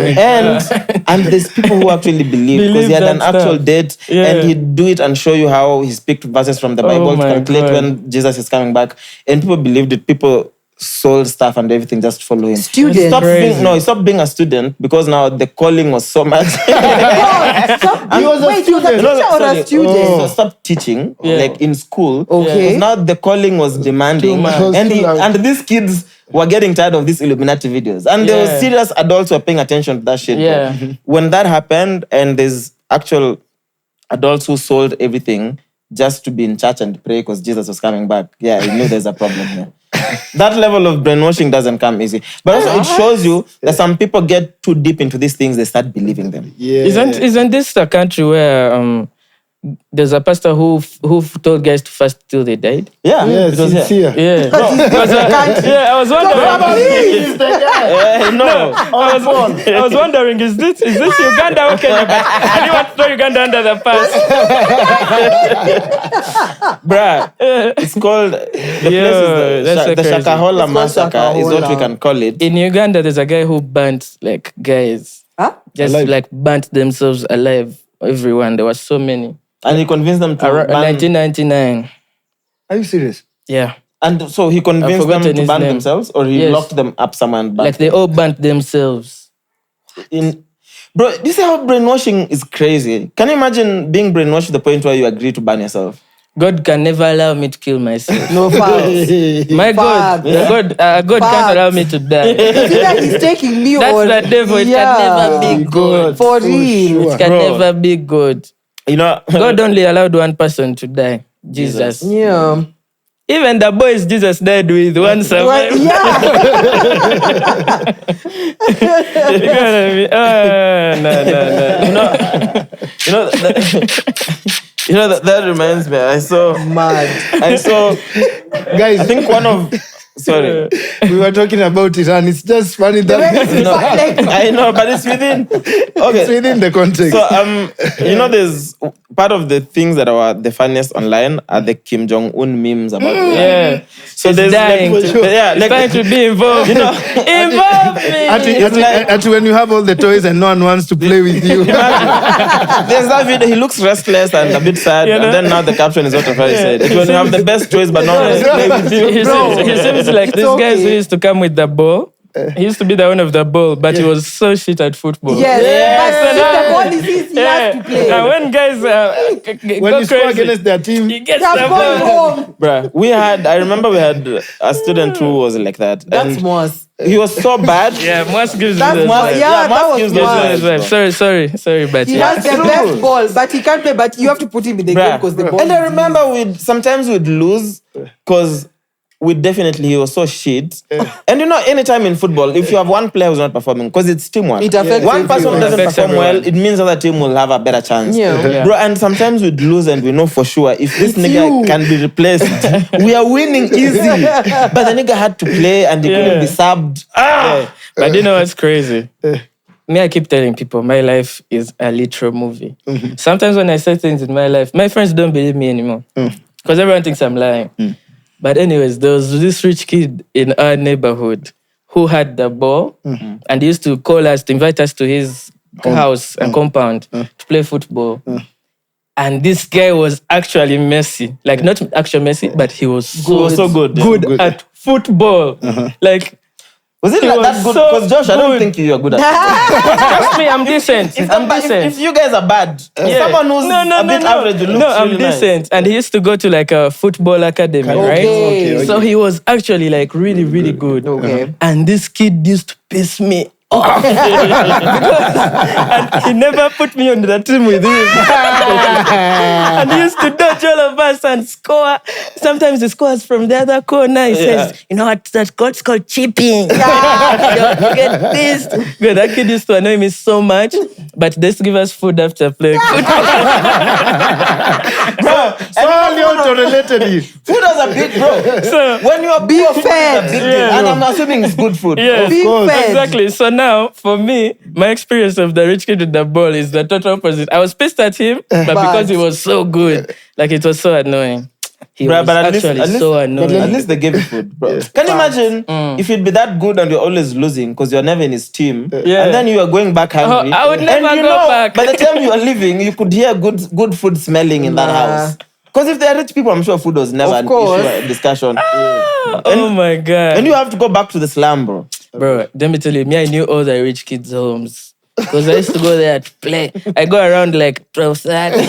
And there's people who actually believe because Believe he had that an actual stuff. date Yeah. and he'd do it and show you how he picked verses from the Bible to my calculate God. when Jesus is coming back. And people believed it. People sold stuff and everything just to follow him. Student. He Crazy. stopped being a student because now the calling was so much. He was a teacher or a student? So stopped teaching like in school. Okay. Because now the calling was demanding. Too much. And these kids were getting tired of these Illuminati videos. And there were Yeah. serious adults who were paying attention to that shit. Yeah. When that happened and there's actual adults who sold everything just to be in church and pray because Jesus was coming back. Yeah, I knew there's a problem here. That level of brainwashing doesn't come easy. But also it shows you that some people get too deep into these things, they start believing them. Yeah. Isn't this a country where there's a pastor who told guys to fast till they died. Yeah. Yes, because, it's here. Yeah. I was wondering. No. I was wondering, is this Uganda or Kenya? I didn't want to throw Uganda under the bus. Bruh, it's called the place is the Shakahola massacre is what we can call it. In Uganda, there's a guy who burnt like guys. Huh? Just Alive. like burnt themselves alive. Everyone. There were so many. And he convinced them to Around ban. 1999. Are you serious? Yeah. And so he convinced them forgotten to his ban name. themselves, or he Yes. locked them up somewhere and banned Like they all burnt themselves. Bro, do you see how brainwashing is crazy? Can you imagine being brainwashed to the point where you agree to ban yourself? God can never allow me to kill myself. No facts. My God, Facts. God can't allow me to die. It's either he's taking me That's or the devil. It can never be good. For real. It can Bro. never be good. You know, God only allowed one person to die. Jesus. Yeah. Even the boys Jesus died with, one Well, survived. yeah. You know what I mean? No. You know that reminds me. I saw Guys, I think one of sorry. we were talking about Iran. It's just funny that No, I know, but it's within okay. it's within the context. So you know, there's part of the things that are the funniest online are the Kim Jong-un memes about Yeah. So He's there's dying like, to- yeah, like Trying to be involved. you know, Involve me. At when you have all the toys and no one wants to play with you. there's that video. He looks restless and a bit sad, You know? and then now the caption is what Tafari said. It's when you have the best toys, but no one wants to play with you. He seems like It's these guys who okay. used to come with the ball. He used to be the one of the ball, but he was so shit at football. Yes. But So if now- the ball is his, he has to play. And when guys When go you score crazy, against their team, he gets They the have ball. gone home. Bruh, I remember we had a student who was like that. That's and Mwass. he was so bad. Yeah, Mwass gives That's me Mwass. those Yeah, vibes. that was gives those Mwass. vibes. Sorry, but He yeah. has the best ball, but he can't play. But you have to put him in the game Bruh. because the ball. And I remember sometimes we'd lose because he was so shit. And you know, anytime in football, if you have one player who's not performing, because it's teamwork. It affects one person everyone. doesn't Affects perform well, everyone. it means the other team will have a better chance. Yeah. Bro, and sometimes we'd lose and we know for sure if this nigga you. can be replaced, we are winning easy. But the nigga had to play and he couldn't be subbed. But you know what's crazy? Me, I keep telling people my life is a literal movie. Sometimes when I say things in my life, my friends don't believe me anymore. Because everyone thinks I'm lying. But anyways, there was this rich kid in our neighborhood who had the ball and he used to call us, to invite us to his house and compound to play football. And this guy was actually Messi. Like, not actual Messi, but he was so good. good at football. Like, Was it He like was that good? so Because Josh, I don't good. think you're good at trust me, I'm decent. I'm decent. if you guys are bad, someone who's a bit average will look No, I'm really nice. decent. And he used to go to like a football academy, right? Okay. So he was actually like really, really good. Okay. And this kid used to piss me off. and he never put me on the team with him. And he used to dodge all of us and score. Sometimes he scores from the other corner. He says, you know what that's called? It's called chipping. You get this. Good. That kid used to annoy me so much. But they used to give us food after playing football. so all you related it. Food was a big bro. So, When you're Be poor, food is a fed. big deal. And I'm assuming it's good food. yeah. Be fed. Exactly. So now, for me, my experience of the rich kid with the ball is the total opposite. I was pissed at him, but because he was so good, like it was so annoying. He was But actually so annoying. At least they gave you food, bro. Can you imagine if you'd be that good and you're always losing because you're never in his team, Yeah. and then you are going back hungry? I would never and you go know, back. By the time you are leaving, you could hear good food smelling in that house. Because if they're rich people, I'm sure food was never Of an course. issue, a discussion. Oh my God. And you have to go back to the slum, bro. Bro, let me tell you, me, I knew all the rich kids' homes. Because I used to go there to play. I go around like 12:30.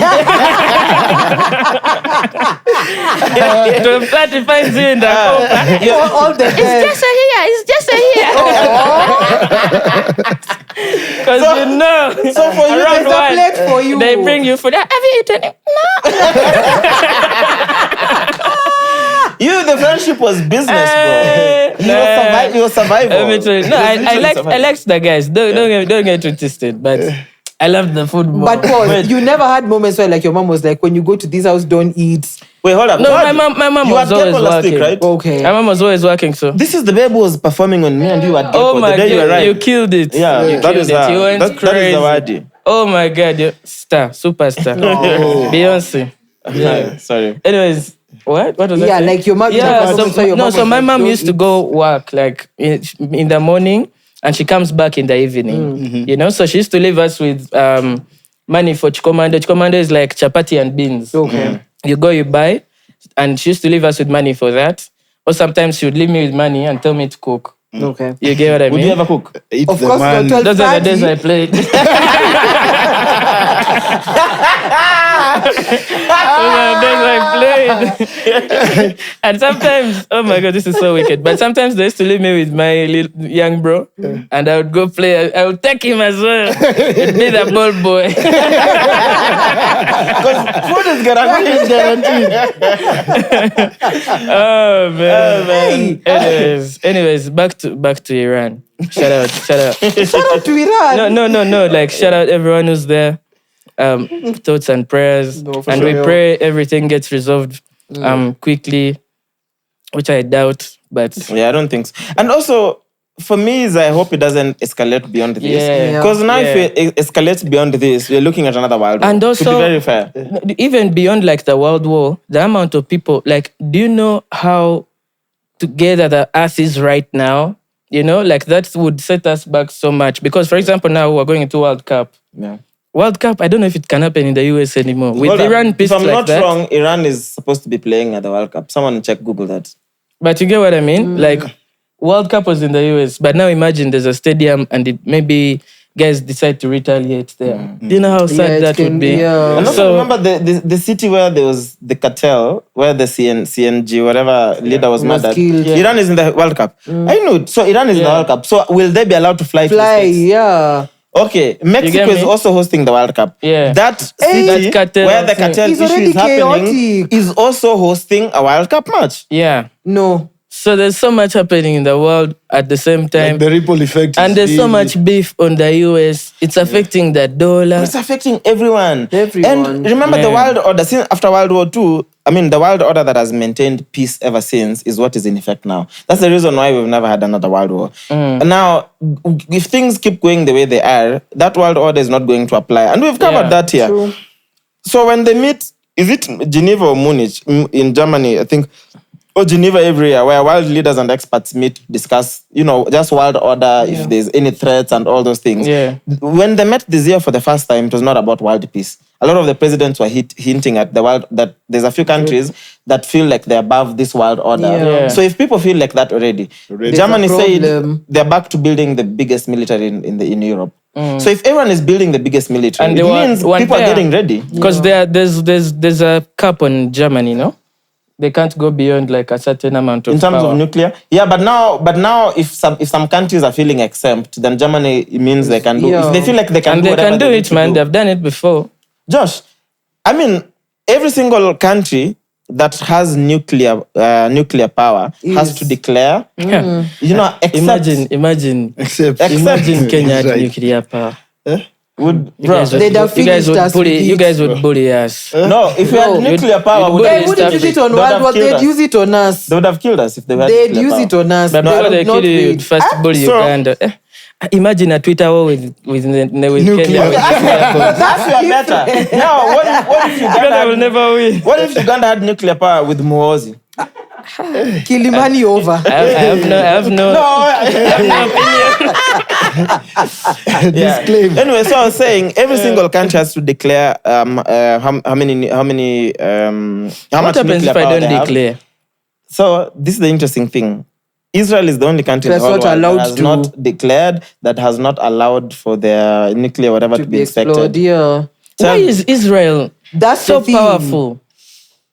12:30 finds you in the compound. all the best. It's just a here. Because you know, So for you, around There's a one, plate for you. they bring you food. Have you eaten it? the friendship was business, bro. You were survival. Let me tell you. No, I liked the guys. Don't get too twisted. But I loved the football. But pause, you never had moments where like your mom was like, when you go to this house, don't eat. Wait, hold up. No, God, my mom you was had always Gecko last week, working. right? Okay. My mom was always working, so. This is the babe who was performing on me and you at Gecko. Oh my the day you God, arrived. you killed it. Yeah, you that killed is it. her. You went That is crazy. Zawadi. Oh my God, you superstar. Beyonce. Yeah, sorry. Anyways, what? What was that? Yeah, saying? like your mom. Yeah, your so, your no, so was my like, mom don't used to eat. go work like in the morning and she comes back in the evening. You know, so she used to leave us with money for chikomando. Chikomando is like chapati and beans. Okay. You go, you buy, and she used to leave us with money for that. Or sometimes she would leave me with money and tell me to cook. Okay. You get what I mean? Would you ever cook? Eat Of the course, man. not 12:30. Those are the days I played. Those are the days I played. And sometimes, oh my God, this is so wicked. But sometimes they used to leave me with my little young bro, and I would go play. I would take him as well. It'd be the ball boy. Because food is guaranteed. Oh man. Anyways, back to Iran. Shout out. Shout out to Iran. No. Like shout out everyone who's there. Thoughts and prayers, and we pray everything gets resolved quickly, which I doubt. But Yeah, I don't think so. And also, for me, is I hope it doesn't escalate beyond this. Yeah. Because now if it escalates beyond this, we're looking at another world war. And also, to be very fair. even beyond like the world war, the amount of people, like, do you know how together the earth is right now? You know, like that would set us back so much. Because, for example, now we're going into World Cup. Yeah. World Cup, I don't know if it can happen in the US anymore. With Hold on. Iran pissed If I'm like not that. wrong, Iran is supposed to be playing at the World Cup. Someone check Google that. But you get what I mean? Like, World Cup was in the US, but now imagine there's a stadium and maybe guys decide to retaliate there. Do you know how sad that would be? Yeah. And also remember the city where there was the cartel, where the CNG, whatever leader was murdered. killed. Yeah. Iran is in the World Cup. I know. So Iran is in the World Cup. So will they be allowed to fly to the Fly, States? yeah. Okay, Mexico get is me? also hosting the World Cup. Yeah. That Hey. city That cartel where the thing. cartel It's issue already is happening chaotic. is also hosting a World Cup match. Yeah. No. So there's so much happening in the world at the same time. Like the ripple effect. And is there's so really- much beef on the US. It's affecting the dollar. It's affecting everyone. Everyone. And remember the Man. world order, since after World War II, I mean, the world order that has maintained peace ever since is what is in effect now. That's the reason why we've never had another world war. Now, if things keep going the way they are, that world order is not going to apply. And we've covered Yeah, that here. True. So when they meet, is it Geneva or Munich in Germany, I think, or Geneva every year, where world leaders and experts meet, discuss, just world order, if there's any threats and all those things. Yeah. When they met this year for the first time, it was not about world peace. A lot of the presidents were hinting at the world that there's a few countries that feel like they're above this world order. Yeah. So if people feel like that already, There's Germany a said problem. they're back to building the biggest military in Europe. So if everyone is building the biggest military, And it they means want people are there. getting ready. Because there's a cap on Germany, no? They can't go beyond like a certain amount of In terms power. of nuclear, yeah, but now, if some countries are feeling exempt, then Germany it means they can do. Yeah. If they feel like they can And do they whatever can do need it, to man. do. They've done it before. Josh, I mean, every single country that has nuclear power has to declare. Yeah. Except Imagine Except Kenya had Right. nuclear power. would You guys would- They'd have you guys finished would us bully. with You it. guys would bully us. no. If we had No, nuclear power, you'd would bully They they, wouldn't use it on They would World have War. killed They'd us. use it on us. they would have killed us if they had They'd nuclear use power. it on us. But They before would they not kill you, wait. you'd first bully So- Uganda. Imagine a Twitter war with Nuclear. Kenya. That's your better. Now, what if Uganda Uganda will never win. What if Uganda had nuclear power with Mwass? Kilimani over. I have no Disclaimer. Anyway, so I was saying every single country has to declare how much What happens nuclear if I power don't they have. declare? So this is the interesting thing. Israel is the only country in the That's whole not world that allowed has to- not declared, that has not allowed for their nuclear whatever to be Explode, inspected. yeah. Why is Israel That's so the thing. powerful?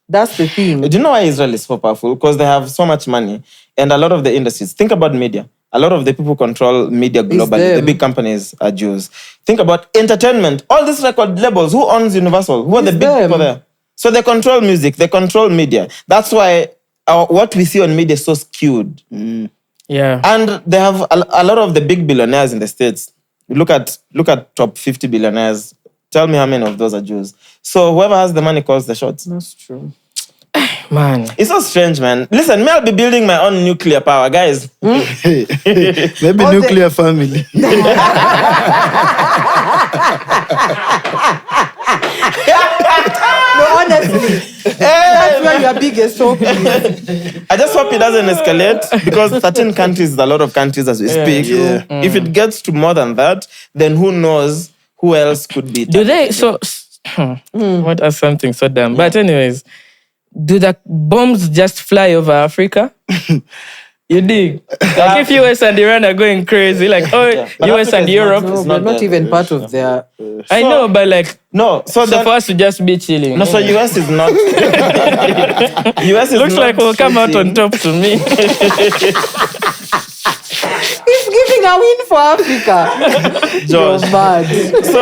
That's the thing. Do you know why Israel is so powerful? Because they have so much money and a lot of the industries. Think about media. A lot of the people who control media globally. The them. big companies are Jews. Think about entertainment. All these record labels. Who owns Universal? Who are the It's big them. people there? So they control music. They control media. That's why what we see on media is so skewed. Yeah. And they have a lot of the big billionaires in the States. look at top 50 billionaires. Tell me how many of those are Jews. So whoever has the money calls the shots. That's true. Man. It's so strange, man. Listen, me, I'll be building my own nuclear power, guys. Maybe nuclear family. No, honestly, that's where your biggest hope is. I just hope it doesn't escalate because 13 countries is a lot of countries as we speak. Yeah. If it gets to more than that, then who knows who else could be. Do they? So, what are something so dumb? But anyways, do the bombs just fly over Africa? You dig? Like if US and Iran are going crazy, like But US Africa and is Europe. not- No, It's but not that- even part of their... I know, but like, No, so so for us to just be chilling. no, so US is not. US is Looks not like we'll come out on shooting. top to me. He's giving a win for Africa. You're Josh. mad. So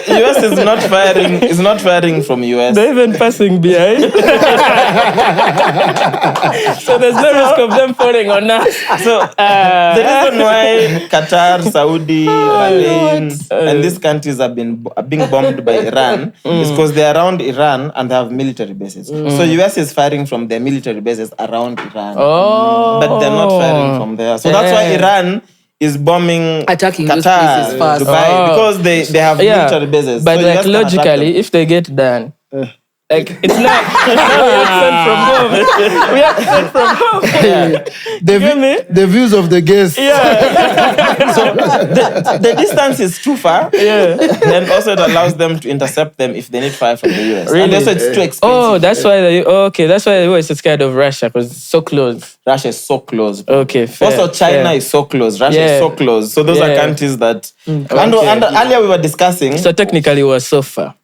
US is not firing. Is not firing from US. They're even passing behind. So there's no risk of them falling on us. So the reason why Qatar, Saudi, Bahrain, and these countries are being bombed by Iran is because they're around Iran and they have military bases. So US is firing from their military bases around Iran, but they're not firing from there. So that's why Iran is bombing Attacking those Qatar, places first. Dubai, because they have military bases. But So like US can attack logically, them. if they get done, like it's not we have sent from home. We have sent from home. The views of the guests. So the distance is too far. Then also it allows them to intercept them if they need fire from the US. And also it's too expensive. Oh, that's why that's why the US is scared of Russia because it's so close. Russia is so close. Bro. Okay, fair. Also, China is so close. Russia is so close. So those are countries that. And earlier we were discussing. So technically, we're so far.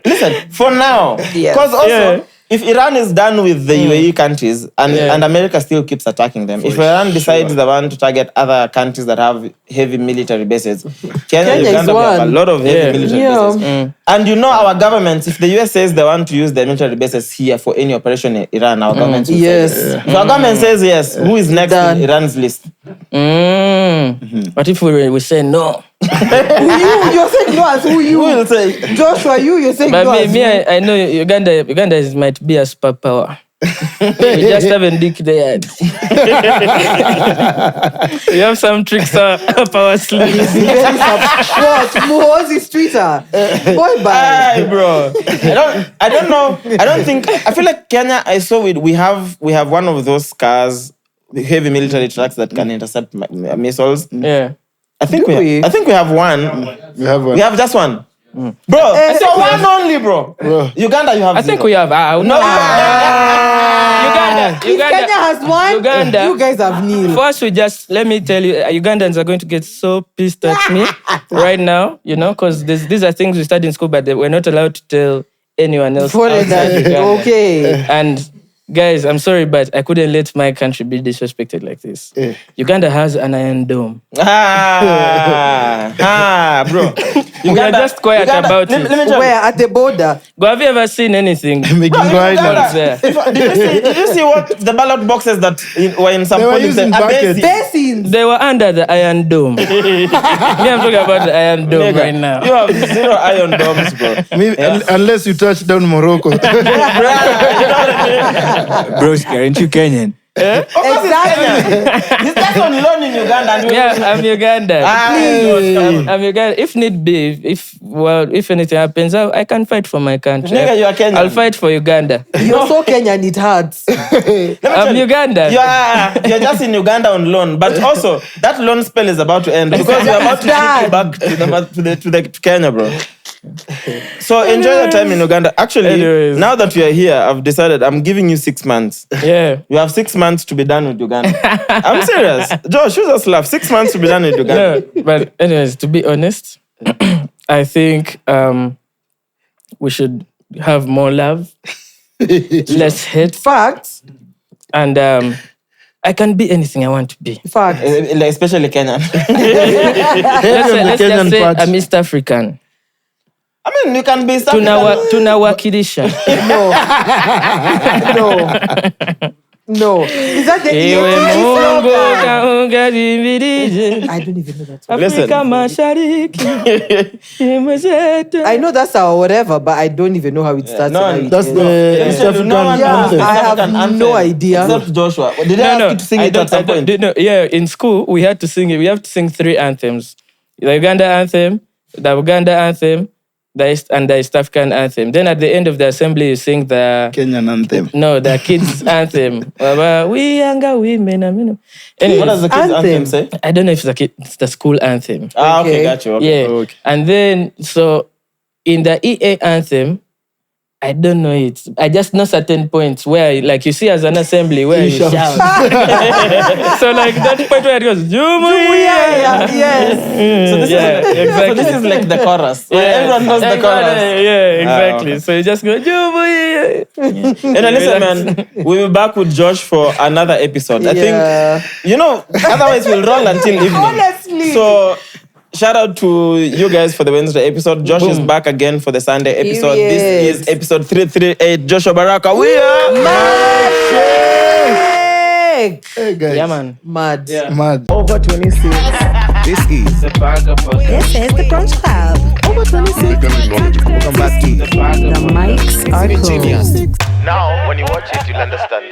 Listen, for now, because also if Iran is done with the UAE countries and America still keeps attacking them, if Iran decides they want to target other countries that have heavy military bases, Kenya and Uganda have a lot of heavy military bases. And you know our governments, if the US says they want to use their military bases here for any operation in Iran, our government will say yes. If our government says yes, who is next on Iran's list? But if we say no? You're saying no as who you? Who will say? Joshua, you're saying But no as who? I know Uganda might be a superpower. We just haven't dicked there. We have some tricks up our sleeves. What? Muhozi's Twitter. Boy, bye. Aye, bro. I don't know. I feel like Kenya, I saw we have one of those cars, heavy military trucks that can intercept missiles. Yeah. I think we have one. We have one. We have just one. Bro, so one only, bro. Uganda, you have I think zero. we have. No, If Kenya has one, Uganda. you guys have nil. First, let me tell you, Ugandans are going to get so pissed at me right now, because these are things we studied in school, but we're not allowed to tell anyone else. outside Uganda. Okay. And guys, I'm sorry, but I couldn't let my country be disrespected like this. Uganda has an Iron Dome. Bro. We are just quiet about it. Let me tell you. Where? At the border. But have you ever seen anything? Making Uganda, there? Did you see what the ballot boxes that were in some They were polling using said? buckets. Basins. They were under the Iron Dome. Me, I'm talking about the Iron Dome right now. You have zero iron domes, bro. Unless you touch down Morocco. Bros, aren't you Kenyan? Exactly. This guy's on loan in Uganda. And Yeah, I'm Ugandan. I'm Ugandan. If need be, if anything happens, I can fight for my country. Nigga, you are Kenyan. I'll fight for Uganda. You're so Kenyan, it hurts. I'm Ugandan. You're just in Uganda on loan, but also that loan spell is about to end because we're about to ship you back to Kenya, bro. So enjoy your time in Uganda. Actually, Anyways. now that we are here, I've decided I'm giving you 6 months. Yeah. You have 6 months to be done with Uganda. I'm serious. Josh, you just laugh. 6 months to be done with Uganda. No, but anyways, to be honest, I think we should have more love, less hate, Facts. and I can be anything I want to be. Facts. Especially Kenyan. Let's just say I'm East African. I mean, you can be something. Tunawakilisha. No. No. Is that the Ewe EATG Mungu slogan? kaunga dimbidije. I don't even know that. Afrika Mashariki. Imezetu. I know that's our whatever, but I don't even know how it starts. No, and how it That's ends. the East African anthem. I have no idea. Except Joshua. Did I ask you to sing it at some point? Yeah, in school we had to sing it. We have to sing 3 anthems: the Uganda anthem, the Uganda anthem, and the East African anthem. Then at the end of the assembly, you sing the Kenyan anthem. No, the kids anthem. We younger women. Anyway, What does the kids anthem say? I don't know if it's the school anthem. Ah, okay, got you. Okay. Yeah, Okay. and then so in the EA anthem, I don't know it. I just know certain points where, like, you see as an assembly where you shout. So, like, that point where it goes, Jumuiya. Yes. So this exactly. So this is like the chorus. Where everyone knows the chorus. Yeah, exactly. okay. So you just go, Jumuiya. And listen, man, we'll be back with Josh for another episode. I think, otherwise we'll roll until evening. Honestly. So, shout out to you guys for the Wednesday episode. Josh is back again for the Sunday episode. Period. This is episode 338. Joshua Baraka. We are Mad. Hey guys. Yeah, man. Mad. Mad. Over 26. This is This is the Brunch Club. Welcome back to The mics are cool. Now, when you watch it, you'll understand.